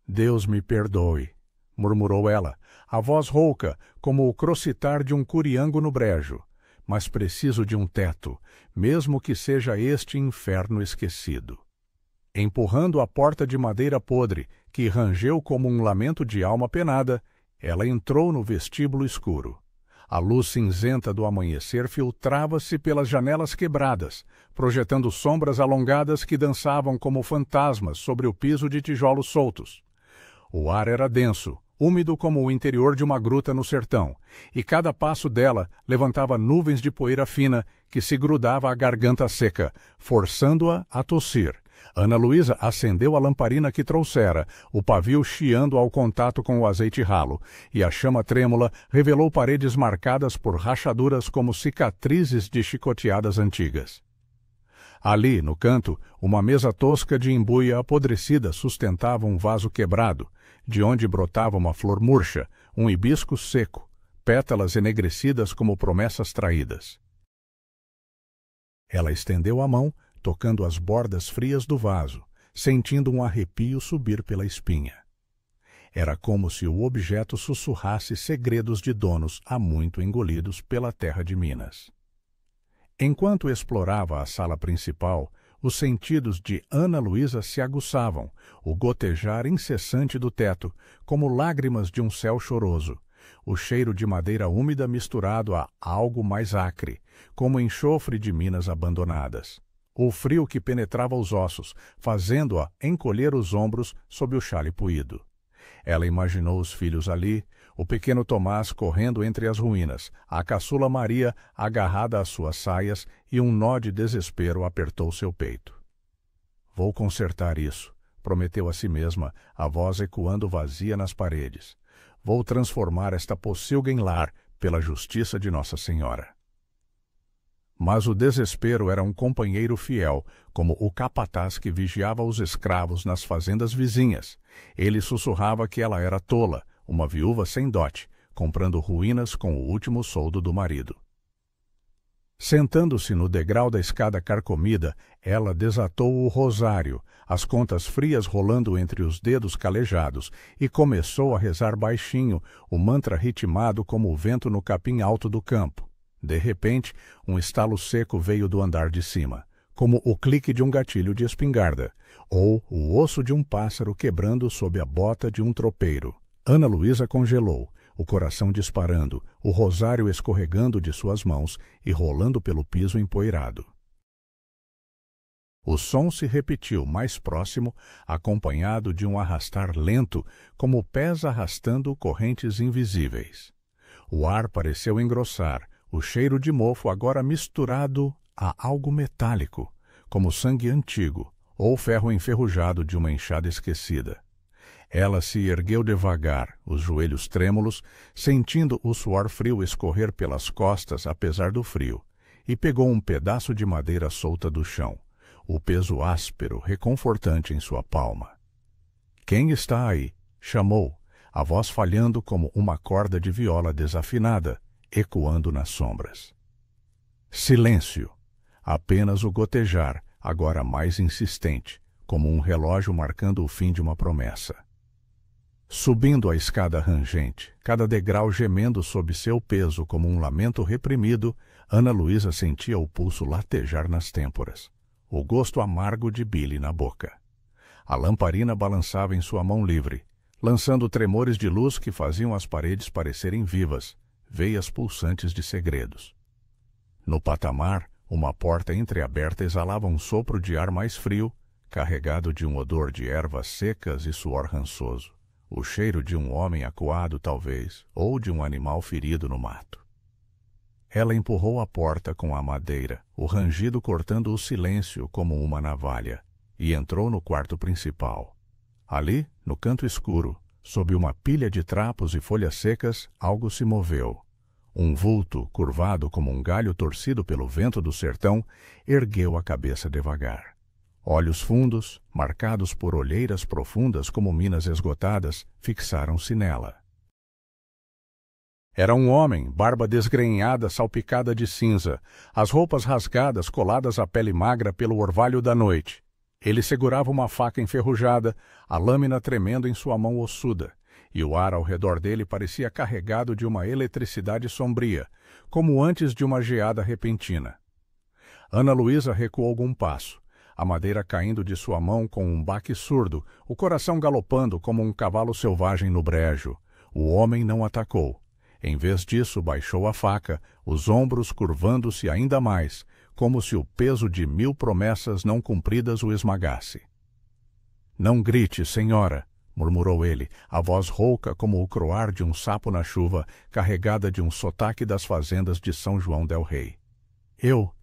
Deus me perdoe, murmurou ela, a voz rouca, como o crocitar de um curiango no brejo, mas preciso de um teto, mesmo que seja este inferno esquecido. Empurrando a porta de madeira podre, que rangeu como um lamento de alma penada, ela entrou no vestíbulo escuro. A luz cinzenta do amanhecer filtrava-se pelas janelas quebradas, projetando sombras alongadas que dançavam como fantasmas sobre o piso de tijolos soltos. O ar era denso, úmido como o interior de uma gruta no sertão, e cada passo dela levantava nuvens de poeira fina que se grudava à garganta seca, forçando-a a tossir. Ana Luísa acendeu a lamparina que trouxera, o pavio chiando ao contato com o azeite ralo, e a chama trêmula revelou paredes marcadas por rachaduras como cicatrizes de chicoteadas antigas. Ali, no canto, uma mesa tosca de embuia apodrecida sustentava um vaso quebrado, de onde brotava uma flor murcha, um hibisco seco, pétalas enegrecidas como promessas traídas. Ela estendeu a mão, tocando as bordas frias do vaso, sentindo um arrepio subir pela espinha. Era como se o objeto sussurrasse segredos de donos há muito engolidos pela terra de Minas. Enquanto explorava a sala principal, os sentidos de Ana Luísa se aguçavam, o gotejar incessante do teto, como lágrimas de um céu choroso, o cheiro de madeira úmida misturado a algo mais acre, como enxofre de minas abandonadas, o frio que penetrava os ossos, fazendo-a encolher os ombros sob o xale puído. Ela imaginou os filhos ali, o pequeno Tomás correndo entre as ruínas, a caçula Maria agarrada às suas saias, e um nó de desespero apertou seu peito. Vou consertar isso, prometeu a si mesma, a voz ecoando vazia nas paredes. Vou transformar esta pocilga em lar, pela justiça de Nossa Senhora. Mas o desespero era um companheiro fiel, como o capataz que vigiava os escravos nas fazendas vizinhas. Ele sussurrava que ela era tola, uma viúva sem dote, comprando ruínas com o último soldo do marido. Sentando-se no degrau da escada carcomida, ela desatou o rosário, as contas frias rolando entre os dedos calejados, e começou a rezar baixinho, o mantra ritmado como o vento no capim alto do campo. De repente, um estalo seco veio do andar de cima, como o clique de um gatilho de espingarda, ou o osso de um pássaro quebrando sob a bota de um tropeiro. Ana Luísa congelou, o coração disparando, o rosário escorregando de suas mãos e rolando pelo piso empoeirado. O som se repetiu mais próximo, acompanhado de um arrastar lento, como pés arrastando correntes invisíveis. O ar pareceu engrossar, o cheiro de mofo agora misturado a algo metálico, como sangue antigo ou ferro enferrujado de uma enxada esquecida. Ela se ergueu devagar, os joelhos trêmulos, sentindo o suor frio escorrer pelas costas apesar do frio, e pegou um pedaço de madeira solta do chão, o peso áspero, reconfortante em sua palma. — Quem está aí? Chamou, a voz falhando como uma corda de viola desafinada, ecoando nas sombras. Silêncio. Apenas o gotejar, agora mais insistente, como um relógio marcando o fim de uma promessa. Subindo a escada rangente, cada degrau gemendo sob seu peso como um lamento reprimido, Ana Luísa sentia o pulso latejar nas têmporas, o gosto amargo de bile na boca. A lamparina balançava em sua mão livre, lançando tremores de luz que faziam as paredes parecerem vivas, veias pulsantes de segredos. No patamar, uma porta entreaberta exalava um sopro de ar mais frio, carregado de um odor de ervas secas e suor rançoso. O cheiro de um homem acuado, talvez, ou de um animal ferido no mato. Ela empurrou a porta com a madeira, o rangido cortando o silêncio como uma navalha, e entrou no quarto principal. Ali, no canto escuro, sob uma pilha de trapos e folhas secas, algo se moveu. Um vulto, curvado como um galho torcido pelo vento do sertão, ergueu a cabeça devagar. Olhos fundos, marcados por olheiras profundas como minas esgotadas, fixaram-se nela. Era um homem, barba desgrenhada, salpicada de cinza, as roupas rasgadas coladas à pele magra pelo orvalho da noite. Ele segurava uma faca enferrujada, a lâmina tremendo em sua mão ossuda, e o ar ao redor dele parecia carregado de uma eletricidade sombria, como antes de uma geada repentina. Ana Luísa recuou algum passo, a madeira caindo de sua mão com um baque surdo, o coração galopando como um cavalo selvagem no brejo. O homem não atacou. Em vez disso, baixou a faca, os ombros curvando-se ainda mais, como se o peso de 1000 promessas não cumpridas o esmagasse. "Não grite, senhora", murmurou ele, a voz rouca como o croar de um sapo na chuva, carregada de um sotaque das fazendas de São João del Rei. Eu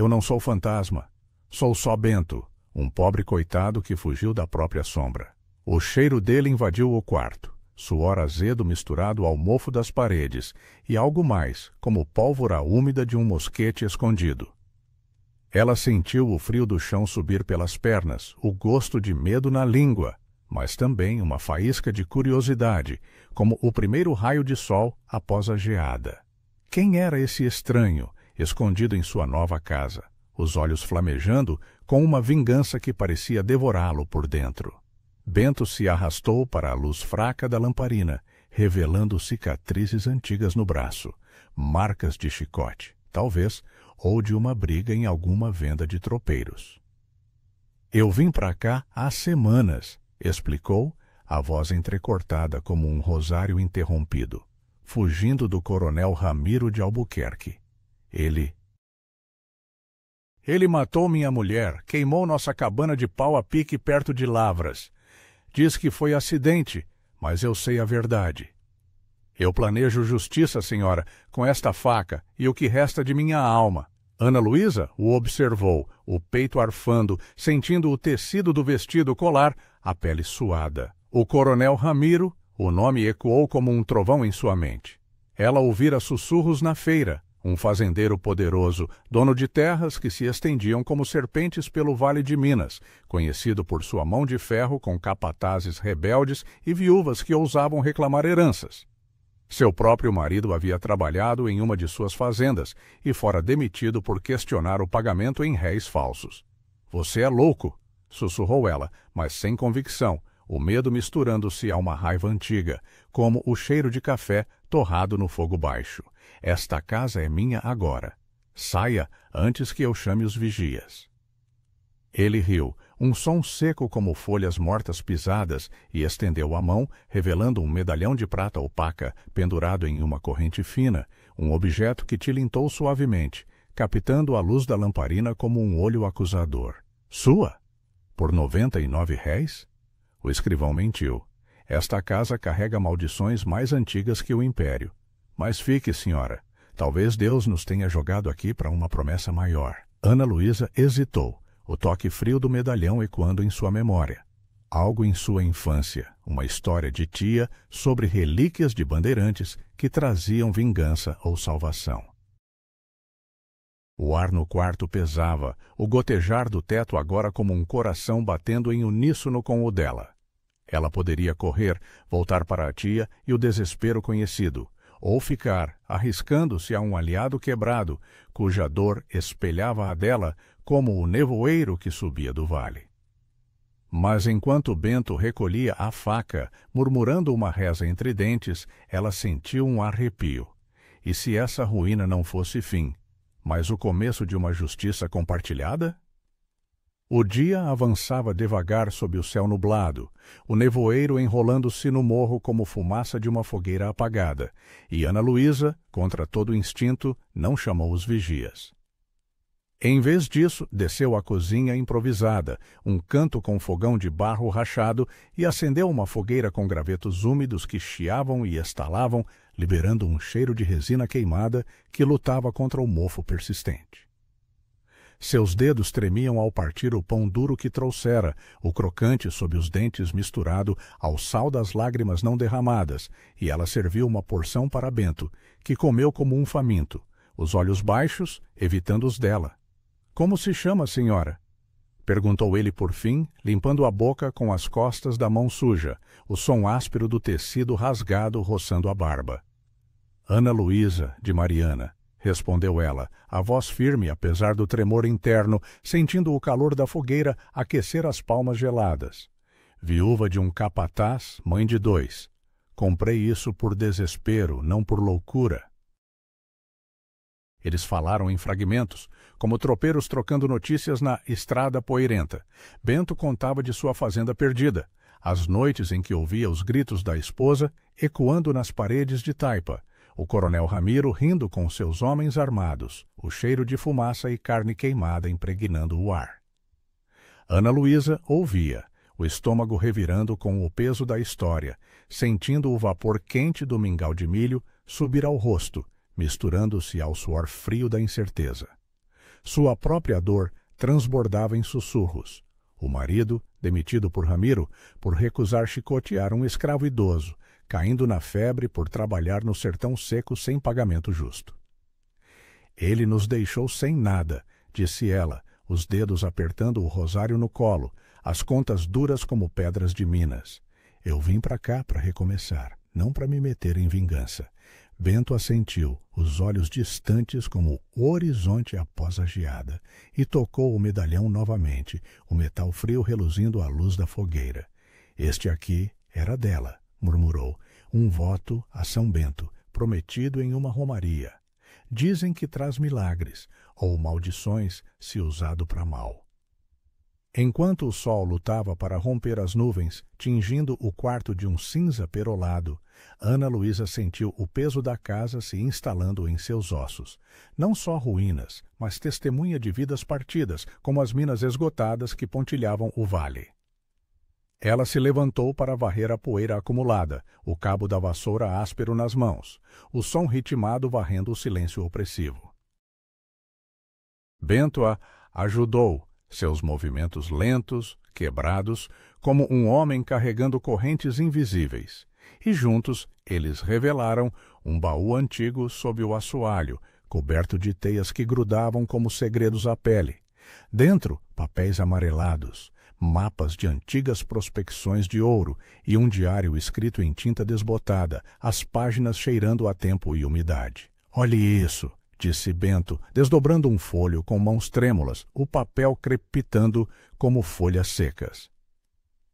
não sou fantasma. Sou só Bento, um pobre coitado que fugiu da própria sombra." O cheiro dele invadiu o quarto. Suor azedo misturado ao mofo das paredes, e algo mais, como pólvora úmida de um mosquete escondido. Ela sentiu o frio do chão subir pelas pernas, o gosto de medo na língua, mas também uma faísca de curiosidade, como o primeiro raio de sol após a geada. Quem era esse estranho, escondido em sua nova casa, os olhos flamejando, com uma vingança que parecia devorá-lo por dentro? Bento se arrastou para a luz fraca da lamparina, revelando cicatrizes antigas no braço, marcas de chicote, talvez, ou de uma briga em alguma venda de tropeiros. "Eu vim para cá há semanas", explicou, a voz entrecortada como um rosário interrompido, fugindo do coronel Ramiro de Albuquerque. Ele matou minha mulher, queimou nossa cabana de pau a pique perto de Lavras. Diz que foi acidente, mas eu sei a verdade. Eu planejo justiça, senhora, com esta faca e o que resta de minha alma." Ana Luísa o observou, o peito arfando, sentindo o tecido do vestido colar, a pele suada. O coronel Ramiro, o nome ecoou como um trovão em sua mente. Ela ouvira sussurros na feira, um fazendeiro poderoso, dono de terras que se estendiam como serpentes pelo Vale de Minas, conhecido por sua mão de ferro com capatazes rebeldes e viúvas que ousavam reclamar heranças. Seu próprio marido havia trabalhado em uma de suas fazendas e fora demitido por questionar o pagamento em réis falsos. "Você é louco", sussurrou ela, mas sem convicção, o medo misturando-se a uma raiva antiga, como o cheiro de café torrado no fogo baixo. "Esta casa é minha agora. Saia antes que eu chame os vigias." Ele riu, um som seco como folhas mortas pisadas, e estendeu a mão, revelando um medalhão de prata opaca pendurado em uma corrente fina, um objeto que tilintou suavemente, captando a luz da lamparina como um olho acusador. "Sua? Por 99 réis?" O escrivão mentiu. "Esta casa carrega maldições mais antigas que o Império. Mas fique, senhora. Talvez Deus nos tenha jogado aqui para uma promessa maior." Ana Luísa hesitou, o toque frio do medalhão ecoando em sua memória. Algo em sua infância, uma história de tia sobre relíquias de bandeirantes que traziam vingança ou salvação. O ar no quarto pesava, o gotejar do teto agora como um coração batendo em uníssono com o dela. Ela poderia correr, voltar para a tia e o desespero conhecido, ou ficar, arriscando-se a um aliado quebrado, cuja dor espelhava a dela como o nevoeiro que subia do vale. Mas enquanto Bento recolhia a faca, murmurando uma reza entre dentes, ela sentiu um arrepio. E se essa ruína não fosse fim, mas o começo de uma justiça compartilhada? O dia avançava devagar sob o céu nublado, o nevoeiro enrolando-se no morro como fumaça de uma fogueira apagada, e Ana Luísa, contra todo instinto, não chamou os vigias. Em vez disso, desceu à cozinha improvisada, um canto com fogão de barro rachado, e acendeu uma fogueira com gravetos úmidos que chiavam e estalavam, liberando um cheiro de resina queimada que lutava contra o mofo persistente. Seus dedos tremiam ao partir o pão duro que trouxera, o crocante sob os dentes misturado ao sal das lágrimas não derramadas, e ela serviu uma porção para Bento, que comeu como um faminto, os olhos baixos, evitando os dela. "Como se chama, senhora?" perguntou ele por fim, limpando a boca com as costas da mão suja, o som áspero do tecido rasgado roçando a barba. "Ana Luísa, de Mariana", respondeu ela, a voz firme apesar do tremor interno, sentindo o calor da fogueira aquecer as palmas geladas. "Viúva de um capataz, mãe de 2. Comprei isso por desespero, não por loucura." Eles falaram em fragmentos, como tropeiros trocando notícias na estrada poeirenta. Bento contava de sua fazenda perdida, as noites em que ouvia os gritos da esposa ecoando nas paredes de taipa, o coronel Ramiro rindo com seus homens armados, o cheiro de fumaça e carne queimada impregnando o ar. Ana Luísa ouvia, o estômago revirando com o peso da história, sentindo o vapor quente do mingau de milho subir ao rosto, misturando-se ao suor frio da incerteza. Sua própria dor transbordava em sussurros. O marido, demitido por Ramiro, por recusar chicotear um escravo idoso, caindo na febre por trabalhar no sertão seco sem pagamento justo. "Ele nos deixou sem nada", disse ela, os dedos apertando o rosário no colo, as contas duras como pedras de Minas. "Eu vim para cá para recomeçar, não para me meter em vingança." Bento assentiu, os olhos distantes como o horizonte após a geada, e tocou o medalhão novamente, o metal frio reluzindo à luz da fogueira. "Este aqui era dela", murmurou, "um voto a São Bento, prometido em uma romaria. Dizem que traz milagres, ou maldições, se usado para mal." Enquanto o sol lutava para romper as nuvens, tingindo o quarto de um cinza perolado, Ana Luísa sentiu o peso da casa se instalando em seus ossos. Não só ruínas, mas testemunha de vidas partidas, como as minas esgotadas que pontilhavam o vale. Ela se levantou para varrer a poeira acumulada, o cabo da vassoura áspero nas mãos, o som ritmado varrendo o silêncio opressivo. Bento a ajudou, seus movimentos lentos, quebrados, como um homem carregando correntes invisíveis. E juntos eles revelaram um baú antigo sob o assoalho, coberto de teias que grudavam como segredos à pele. Dentro, papéis amarelados, mapas de antigas prospecções de ouro e um diário escrito em tinta desbotada, as páginas cheirando a tempo e umidade. "Olhe isso", disse Bento, desdobrando um folho com mãos trêmulas, o papel crepitando como folhas secas.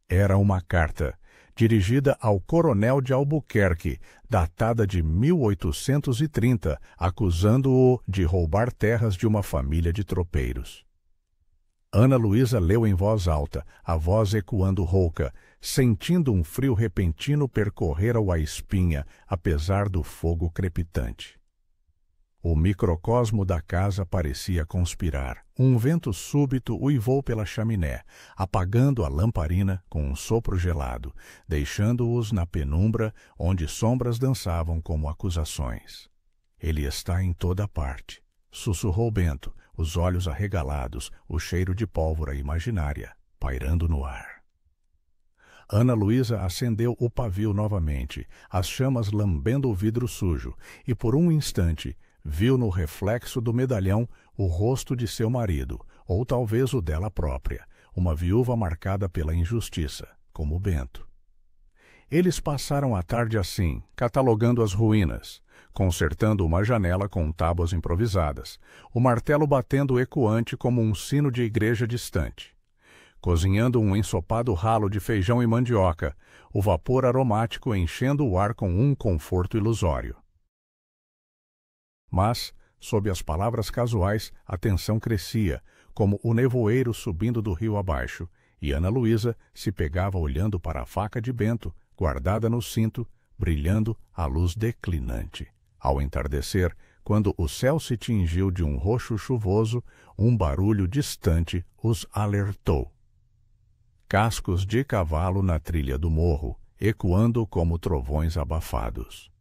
Era uma carta, dirigida ao coronel de Albuquerque, datada de 1830, acusando-o de roubar terras de uma família de tropeiros. Ana Luísa leu em voz alta, a voz ecoando rouca, sentindo um frio repentino percorrer-a a espinha, apesar do fogo crepitante. O microcosmo da casa parecia conspirar. Um vento súbito uivou pela chaminé, apagando a lamparina com um sopro gelado, deixando-os na penumbra onde sombras dançavam como acusações. "Ele está em toda parte", sussurrou Bento, os olhos arregalados, o cheiro de pólvora imaginária, pairando no ar. Ana Luísa acendeu o pavio novamente, as chamas lambendo o vidro sujo, e por um instante viu no reflexo do medalhão o rosto de seu marido, ou talvez o dela própria, uma viúva marcada pela injustiça, como Bento. Eles passaram a tarde assim, catalogando as ruínas, consertando uma janela com tábuas improvisadas, o martelo batendo ecoante como um sino de igreja distante, cozinhando um ensopado ralo de feijão e mandioca, o vapor aromático enchendo o ar com um conforto ilusório. Mas, sob as palavras casuais, a tensão crescia, como o nevoeiro subindo do rio abaixo, e Ana Luísa se pegava olhando para a faca de Bento, guardada no cinto, brilhando à luz declinante. Ao entardecer, quando o céu se tingiu de um roxo chuvoso, um barulho distante os alertou. Cascos de cavalo na trilha do morro, ecoando como trovões abafados.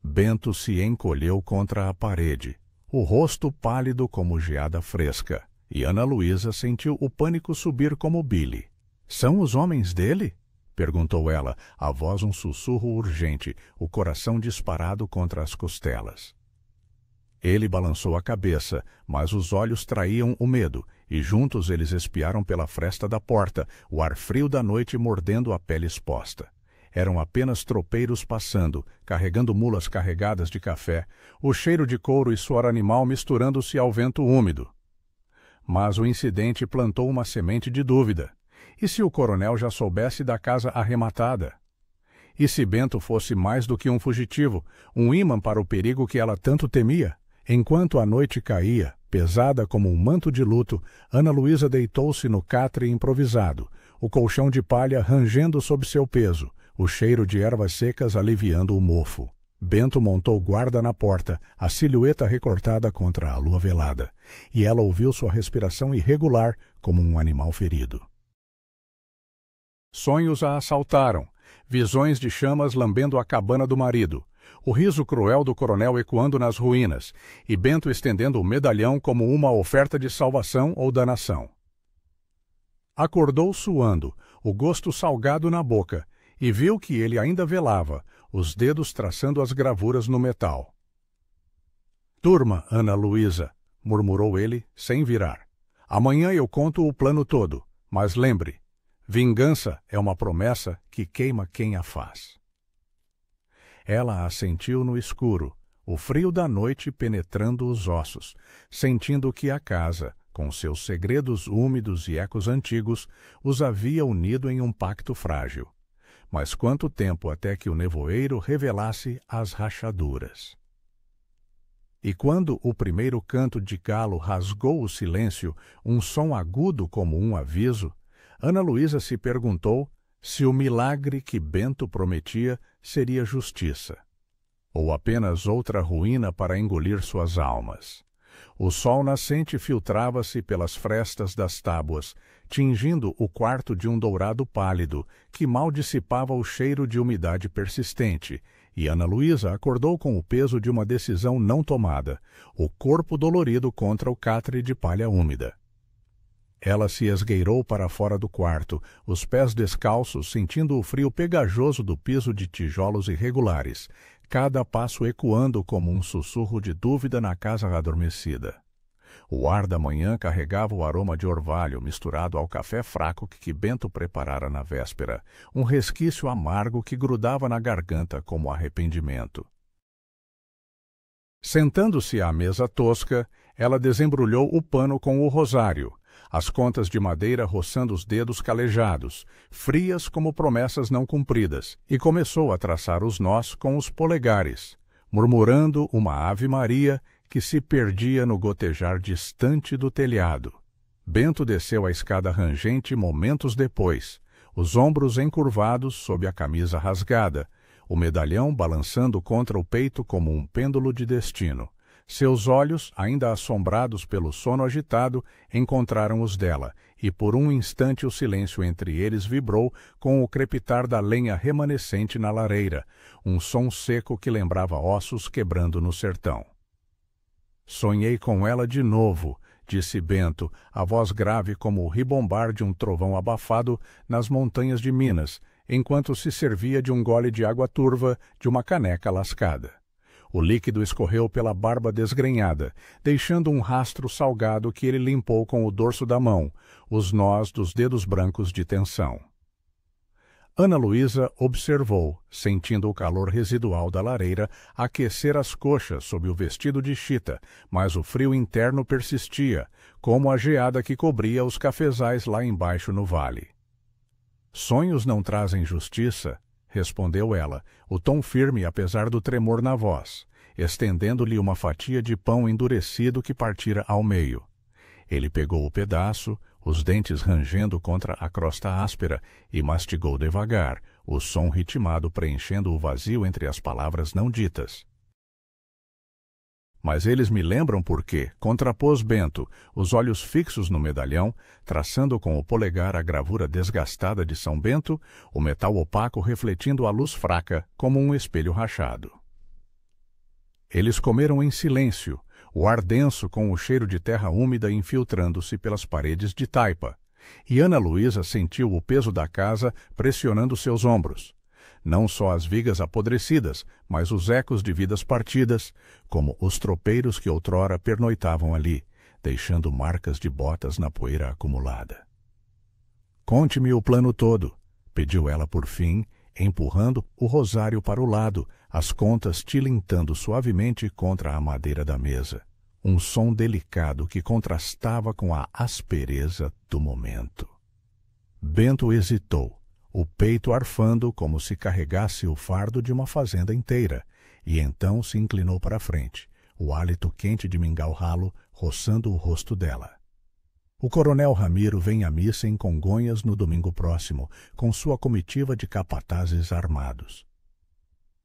Bento se encolheu contra a parede, o rosto pálido como geada fresca, e Ana Luísa sentiu o pânico subir como bile. — São os homens dele? Perguntou ela, a voz um sussurro urgente, o coração disparado contra as costelas. Ele balançou a cabeça, mas os olhos traíam o medo, e juntos eles espiaram pela fresta da porta, o ar frio da noite mordendo a pele exposta. Eram apenas tropeiros passando, carregando mulas carregadas de café, o cheiro de couro e suor animal misturando-se ao vento úmido. Mas o incidente plantou uma semente de dúvida. E se o coronel já soubesse da casa arrematada? E se Bento fosse mais do que um fugitivo, um ímã para o perigo que ela tanto temia? Enquanto a noite caía, pesada como um manto de luto, Ana Luísa deitou-se no catre improvisado, o colchão de palha rangendo sob seu peso, o cheiro de ervas secas aliviando o mofo. Bento montou guarda na porta, a silhueta recortada contra a lua velada, e ela ouviu sua respiração irregular como um animal ferido. Sonhos a assaltaram, visões de chamas lambendo a cabana do marido, o riso cruel do coronel ecoando nas ruínas, e Bento estendendo o medalhão como uma oferta de salvação ou danação. Acordou suando, o gosto salgado na boca, e viu que ele ainda velava, os dedos traçando as gravuras no metal. — Durma, Ana Luísa, murmurou ele, sem virar. — Amanhã eu conto o plano todo, mas lembre, vingança é uma promessa que queima quem a faz. Ela assentiu no escuro, o frio da noite penetrando os ossos, sentindo que a casa, com seus segredos úmidos e ecos antigos, os havia unido em um pacto frágil. Mas quanto tempo até que o nevoeiro revelasse as rachaduras? E quando o primeiro canto de galo rasgou o silêncio, um som agudo como um aviso, Ana Luísa se perguntou se o milagre que Bento prometia seria justiça, ou apenas outra ruína para engolir suas almas. O sol nascente filtrava-se pelas frestas das tábuas, tingindo o quarto de um dourado pálido, que mal dissipava o cheiro de umidade persistente, e Ana Luísa acordou com o peso de uma decisão não tomada, o corpo dolorido contra o catre de palha úmida. Ela se esgueirou para fora do quarto, os pés descalços, sentindo o frio pegajoso do piso de tijolos irregulares, cada passo ecoando como um sussurro de dúvida na casa adormecida. O ar da manhã carregava o aroma de orvalho misturado ao café fraco que Bento preparara na véspera, um resquício amargo que grudava na garganta como arrependimento. Sentando-se à mesa tosca, ela desembrulhou o pano com o rosário, as contas de madeira roçando os dedos calejados, frias como promessas não cumpridas, e começou a traçar os nós com os polegares, murmurando uma Ave-Maria que se perdia no gotejar distante do telhado. Bento desceu a escada rangente momentos depois, os ombros encurvados sob a camisa rasgada, o medalhão balançando contra o peito como um pêndulo de destino. Seus olhos, ainda assombrados pelo sono agitado, encontraram os dela, e por um instante o silêncio entre eles vibrou com o crepitar da lenha remanescente na lareira, um som seco que lembrava ossos quebrando no sertão. Sonhei com ela de novo, disse Bento, a voz grave como o ribombar de um trovão abafado nas montanhas de Minas, enquanto se servia de um gole de água turva de uma caneca lascada. O líquido escorreu pela barba desgrenhada, deixando um rastro salgado que ele limpou com o dorso da mão, os nós dos dedos brancos de tensão. Ana Luísa observou, sentindo o calor residual da lareira aquecer as coxas sob o vestido de chita, mas o frio interno persistia, como a geada que cobria os cafezais lá embaixo no vale. Sonhos não trazem justiça, respondeu ela, o tom firme apesar do tremor na voz, estendendo-lhe uma fatia de pão endurecido que partira ao meio. Ele pegou o pedaço, os dentes rangendo contra a crosta áspera, e mastigou devagar, o som ritmado preenchendo o vazio entre as palavras não ditas. Mas eles me lembram porque, contrapôs Bento, os olhos fixos no medalhão, traçando com o polegar a gravura desgastada de São Bento, o metal opaco refletindo a luz fraca como um espelho rachado. Eles comeram em silêncio, o ar denso com o cheiro de terra úmida infiltrando-se pelas paredes de taipa, e Ana Luísa sentiu o peso da casa pressionando seus ombros. Não só as vigas apodrecidas, mas os ecos de vidas partidas, como os tropeiros que outrora pernoitavam ali, deixando marcas de botas na poeira acumulada. "Conte-me o plano todo", pediu ela por fim, empurrando o rosário para o lado, as contas tilintando suavemente contra a madeira da mesa, um som delicado que contrastava com a aspereza do momento. Bento hesitou, o peito arfando como se carregasse o fardo de uma fazenda inteira, e então se inclinou para a frente, o hálito quente de mingau ralo roçando o rosto dela. "O coronel Ramiro vem à missa em Congonhas no domingo próximo, com sua comitiva de capatazes armados.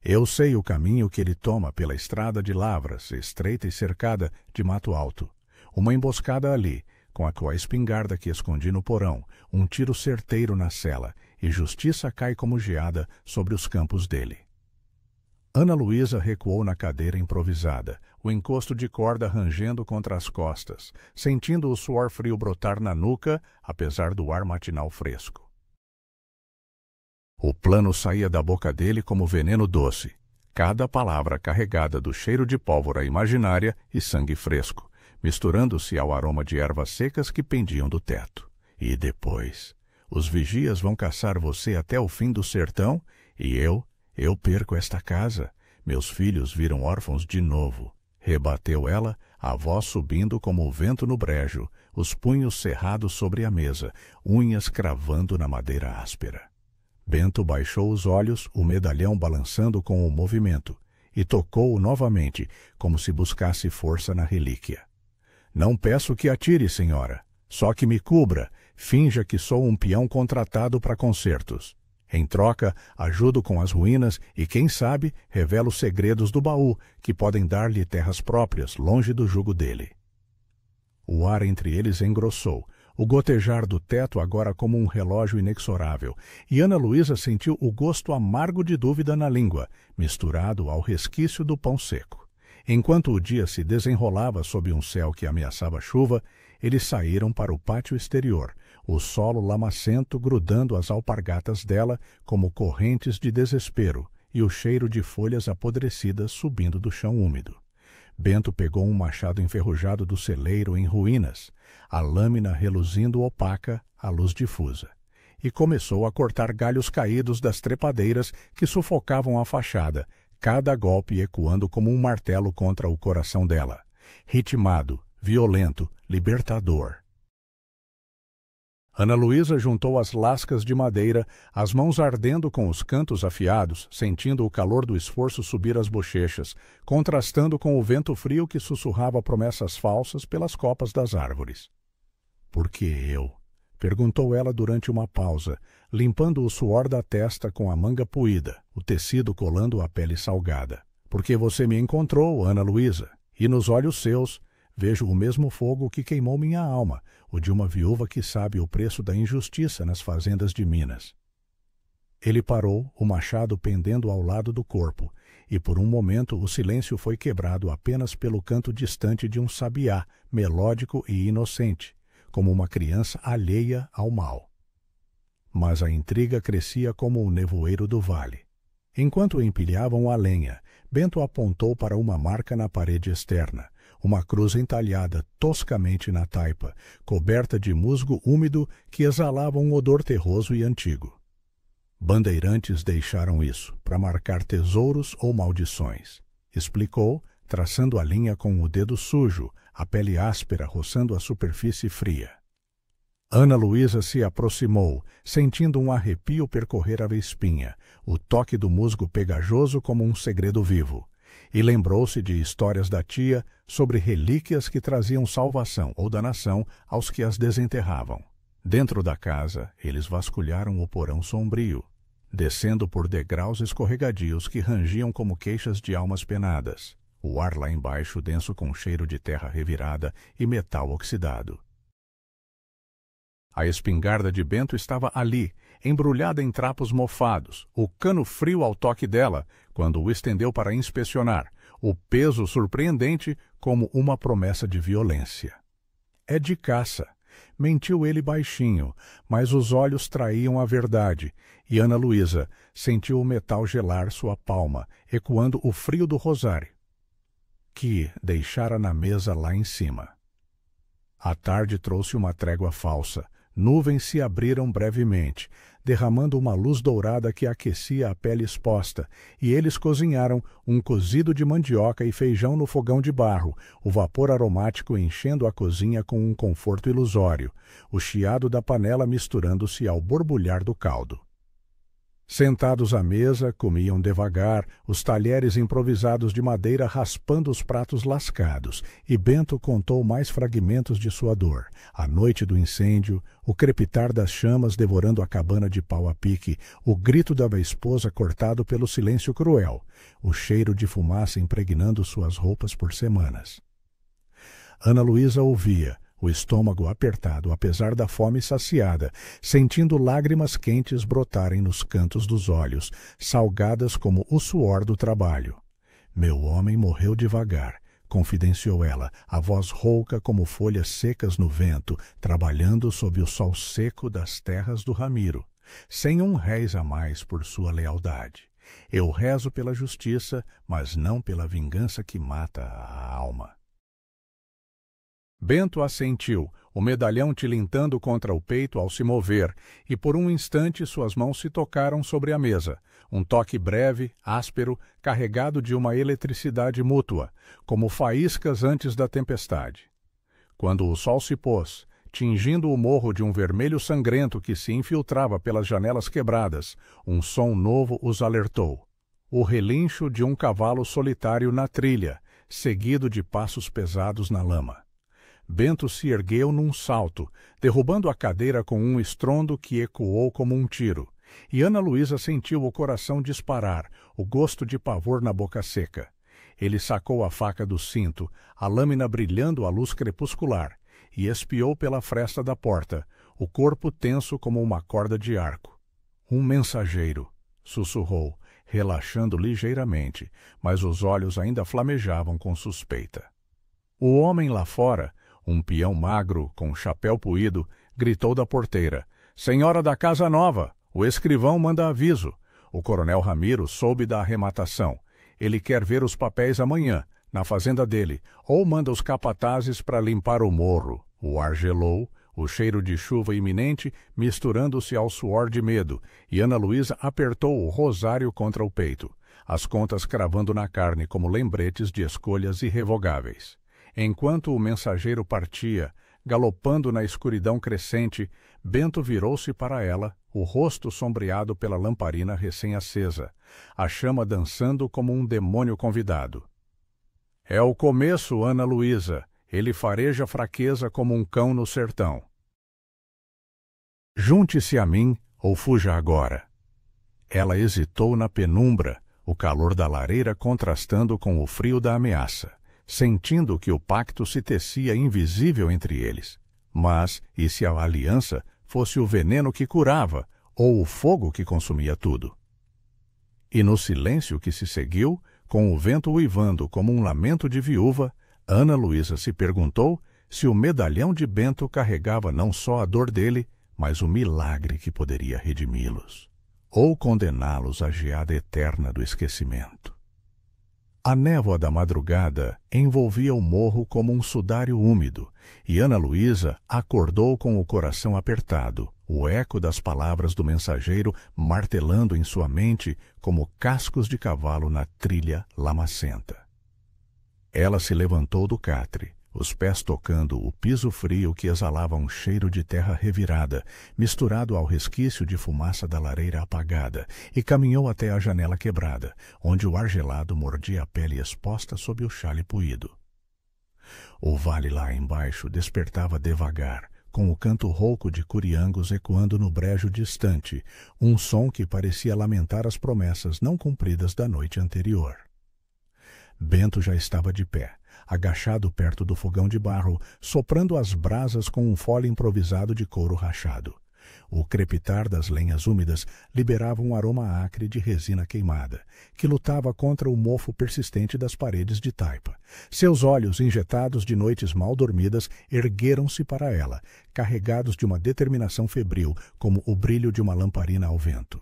Eu sei o caminho que ele toma pela estrada de lavras, estreita e cercada de mato alto. Uma emboscada ali, com a espingarda que escondi no porão, um tiro certeiro na cela, e justiça cai como geada sobre os campos dele." Ana Luísa recuou na cadeira improvisada, o encosto de corda rangendo contra as costas, sentindo o suor frio brotar na nuca, apesar do ar matinal fresco. O plano saía da boca dele como veneno doce, cada palavra carregada do cheiro de pólvora imaginária e sangue fresco, misturando-se ao aroma de ervas secas que pendiam do teto. "E depois, os vigias vão caçar você até o fim do sertão, e eu perco esta casa. Meus filhos viram órfãos de novo", rebateu ela, a voz subindo como o vento no brejo, os punhos cerrados sobre a mesa, unhas cravando na madeira áspera. Bento baixou os olhos, o medalhão balançando com o movimento, e tocou-o novamente, como se buscasse força na relíquia. "Não peço que atire, senhora, só que me cubra, finja que sou um peão contratado para concertos. Em troca, ajudo com as ruínas e, quem sabe, revelo segredos do baú, que podem dar-lhe terras próprias, longe do jugo dele." O ar entre eles engrossou, o gotejar do teto agora como um relógio inexorável, e Ana Luísa sentiu o gosto amargo de dúvida na língua, misturado ao resquício do pão seco. Enquanto o dia se desenrolava sob um céu que ameaçava chuva, eles saíram para o pátio exterior, o solo lamacento grudando as alpargatas dela como correntes de desespero, e o cheiro de folhas apodrecidas subindo do chão úmido. Bento pegou um machado enferrujado do celeiro em ruínas, a lâmina reluzindo opaca à luz difusa, e começou a cortar galhos caídos das trepadeiras que sufocavam a fachada, cada golpe ecoando como um martelo contra o coração dela, ritmado, violento, libertador. Ana Luísa juntou as lascas de madeira, as mãos ardendo com os cantos afiados, sentindo o calor do esforço subir as bochechas, contrastando com o vento frio que sussurrava promessas falsas pelas copas das árvores. "Por que eu?" perguntou ela durante uma pausa, limpando o suor da testa com a manga puída, o tecido colando a pele salgada. "Porque você me encontrou, Ana Luísa, e nos olhos seus vejo o mesmo fogo que queimou minha alma, o de uma viúva que sabe o preço da injustiça nas fazendas de Minas." Ele parou, o machado pendendo ao lado do corpo, e por um momento o silêncio foi quebrado apenas pelo canto distante de um sabiá, melódico e inocente, como uma criança alheia ao mal. Mas a intriga crescia como o nevoeiro do vale. Enquanto empilhavam a lenha, Bento apontou para uma marca na parede externa, uma cruz entalhada toscamente na taipa, coberta de musgo úmido que exalava um odor terroso e antigo. Bandeirantes deixaram isso, para marcar tesouros ou maldições, explicou, traçando a linha com o dedo sujo, a pele áspera roçando a superfície fria. Ana Luísa se aproximou, sentindo um arrepio percorrer a espinha, o toque do musgo pegajoso como um segredo vivo. e lembrou-se de histórias da tia sobre relíquias que traziam salvação ou danação aos que as desenterravam. Dentro da casa, eles vasculharam o porão sombrio, descendo por degraus escorregadios que rangiam como queixas de almas penadas. O ar lá embaixo denso com cheiro de terra revirada e metal oxidado. A espingarda de Bento estava ali, embrulhada em trapos mofados, o cano frio ao toque dela, quando o estendeu para inspecionar, o peso surpreendente como uma promessa de violência. É de caça. Mentiu ele baixinho, mas os olhos traíam a verdade, e Ana Luísa sentiu o metal gelar sua palma, ecoando o frio do rosário, que deixara na mesa lá em cima. A tarde trouxe uma trégua falsa. Nuvens se abriram brevemente, derramando uma luz dourada que aquecia a pele exposta, e eles cozinharam um cozido de mandioca e feijão no fogão de barro, o vapor aromático enchendo a cozinha com um conforto ilusório, o chiado da panela misturando-se ao borbulhar do caldo. Sentados à mesa, comiam devagar, os talheres improvisados de madeira raspando os pratos lascados, e Bento contou mais fragmentos de sua dor. A noite do incêndio, o crepitar das chamas devorando a cabana de pau a pique, o grito da esposa cortado pelo silêncio cruel, o cheiro de fumaça impregnando suas roupas por semanas. Ana Luísa ouvia, o estômago apertado apesar da fome saciada, sentindo lágrimas quentes brotarem nos cantos dos olhos, salgadas como o suor do trabalho. Meu homem morreu devagar, confidenciou ela, a voz rouca como folhas secas no vento, trabalhando sob o sol seco das terras do Ramiro, sem réis a mais por sua lealdade. Eu rezo pela justiça, mas não pela vingança que mata a alma. Bento assentiu, o medalhão tilintando contra o peito ao se mover, e por um instante suas mãos se tocaram sobre a mesa, um toque breve, áspero, carregado de uma eletricidade mútua, como faíscas antes da tempestade. Quando o sol se pôs, tingindo o morro de um vermelho sangrento que se infiltrava pelas janelas quebradas, um som novo os alertou. O relincho de um cavalo solitário na trilha, seguido de passos pesados na lama. Bento se ergueu num salto, derrubando a cadeira com um estrondo que ecoou como um tiro, e Ana Luísa sentiu o coração disparar, o gosto de pavor na boca seca. Ele sacou a faca do cinto, a lâmina brilhando à luz crepuscular, e espiou pela fresta da porta, o corpo tenso como uma corda de arco. Um mensageiro, sussurrou, relaxando ligeiramente, mas os olhos ainda flamejavam com suspeita. O homem lá fora, um peão magro, com chapéu puído, gritou da porteira: "Senhora da Casa Nova, o escrivão manda aviso. O coronel Ramiro soube da arrematação. Ele quer ver os papéis amanhã, na fazenda dele, ou manda os capatazes para limpar o morro." O ar gelou, o cheiro de chuva iminente misturando-se ao suor de medo, e Ana Luísa apertou o rosário contra o peito, as contas cravando na carne como lembretes de escolhas irrevogáveis. Enquanto o mensageiro partia, galopando na escuridão crescente, Bento virou-se para ela, o rosto sombreado pela lamparina recém-acesa, a chama dançando como um demônio convidado. "É o começo, Ana Luísa. Ele fareja fraqueza como um cão no sertão. Junte-se a mim ou fuja agora." Ela hesitou na penumbra, o calor da lareira contrastando com o frio da ameaça, sentindo que o pacto se tecia invisível entre eles. Mas, e se a aliança fosse o veneno que curava, ou o fogo que consumia tudo? E no silêncio que se seguiu, com o vento uivando como um lamento de viúva, Ana Luísa se perguntou se o medalhão de Bento carregava não só a dor dele, mas o milagre que poderia redimi-los, ou condená-los à geada eterna do esquecimento. A névoa da madrugada envolvia o morro como um sudário úmido, e Ana Luísa acordou com o coração apertado, o eco das palavras do mensageiro martelando em sua mente como cascos de cavalo na trilha lamacenta. Ela se levantou do catre, os pés tocando o piso frio que exalava um cheiro de terra revirada, misturado ao resquício de fumaça da lareira apagada, e caminhou até a janela quebrada, onde o ar gelado mordia a pele exposta sob o xale puído. O vale lá embaixo despertava devagar, com o canto rouco de curiangos ecoando no brejo distante, um som que parecia lamentar as promessas não cumpridas da noite anterior. Bento já estava de pé, agachado perto do fogão de barro, soprando as brasas com um fole improvisado de couro rachado. O crepitar das lenhas úmidas liberava um aroma acre de resina queimada, que lutava contra o mofo persistente das paredes de taipa. Seus olhos, injetados de noites mal dormidas, ergueram-se para ela, carregados de uma determinação febril, como o brilho de uma lamparina ao vento.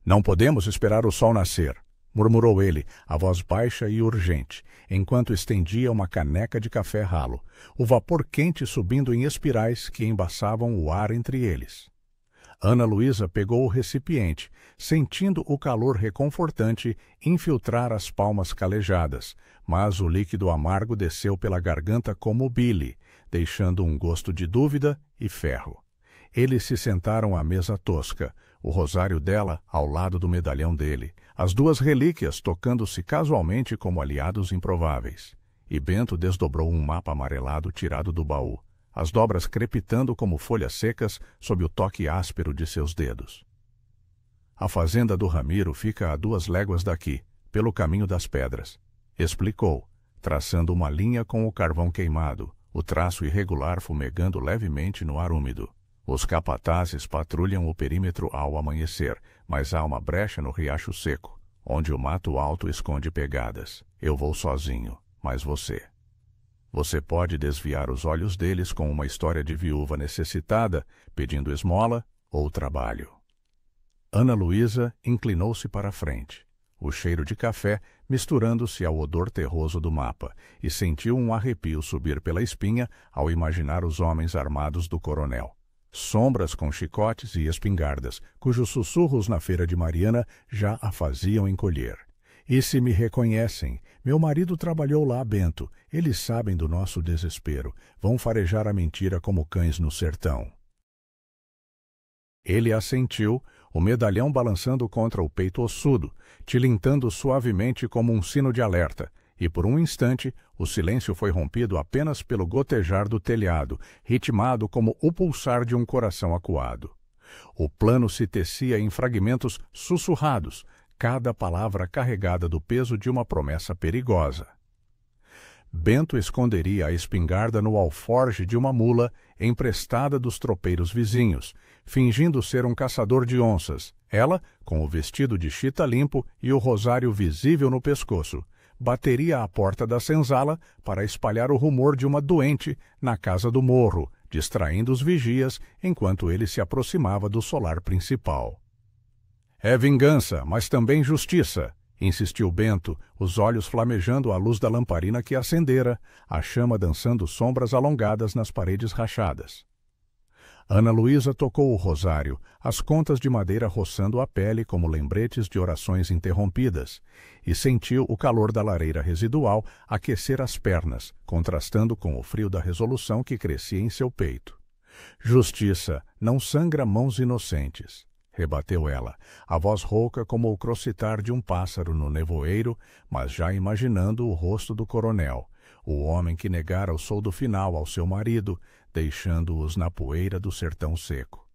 "Não podemos esperar o sol nascer", murmurou ele, a voz baixa e urgente, enquanto estendia uma caneca de café ralo, o vapor quente subindo em espirais que embaçavam o ar entre eles. Ana Luísa pegou o recipiente, sentindo o calor reconfortante infiltrar as palmas calejadas, mas o líquido amargo desceu pela garganta como bile, deixando um gosto de dúvida e ferro. Eles se sentaram à mesa tosca, o rosário dela ao lado do medalhão dele, as duas relíquias tocando-se casualmente como aliados improváveis. E Bento desdobrou um mapa amarelado tirado do baú, as dobras crepitando como folhas secas sob o toque áspero de seus dedos. "A fazenda do Ramiro fica a 2 léguas daqui, pelo caminho das pedras", explicou, traçando uma linha com o carvão queimado, o traço irregular fumegando levemente no ar úmido. "Os capatazes patrulham o perímetro ao amanhecer, mas há uma brecha no riacho seco, onde o mato alto esconde pegadas. Eu vou sozinho, mas você. Você pode desviar os olhos deles com uma história de viúva necessitada, pedindo esmola ou trabalho." Ana Luísa inclinou-se para a frente, o cheiro de café misturando-se ao odor terroso do mapa, e sentiu um arrepio subir pela espinha ao imaginar os homens armados do coronel. Sombras com chicotes e espingardas, cujos sussurros na feira de Mariana já a faziam encolher. "E se me reconhecem? Meu marido trabalhou lá, Bento. Eles sabem do nosso desespero. Vão farejar a mentira como cães no sertão." Ele assentiu, o medalhão balançando contra o peito ossudo, tilintando suavemente como um sino de alerta, e por um instante o silêncio foi rompido apenas pelo gotejar do telhado, ritmado como o pulsar de um coração acuado. O plano se tecia em fragmentos sussurrados, cada palavra carregada do peso de uma promessa perigosa. Bento esconderia a espingarda no alforje de uma mula emprestada dos tropeiros vizinhos, fingindo ser um caçador de onças, ela, com o vestido de chita limpo e o rosário visível no pescoço, bateria à porta da senzala para espalhar o rumor de uma doente na casa do morro, distraindo os vigias enquanto ele se aproximava do solar principal. "É vingança, mas também justiça", insistiu Bento, os olhos flamejando à luz da lamparina que acendera, a chama dançando sombras alongadas nas paredes rachadas. Ana Luísa tocou o rosário, as contas de madeira roçando a pele como lembretes de orações interrompidas, e sentiu o calor da lareira residual aquecer as pernas, contrastando com o frio da resolução que crescia em seu peito. "Justiça não sangra mãos inocentes", rebateu ela, a voz rouca como o crocitar de um pássaro no nevoeiro, mas já imaginando o rosto do coronel, o homem que negara o soldo final ao seu marido, deixando-os na poeira do sertão seco.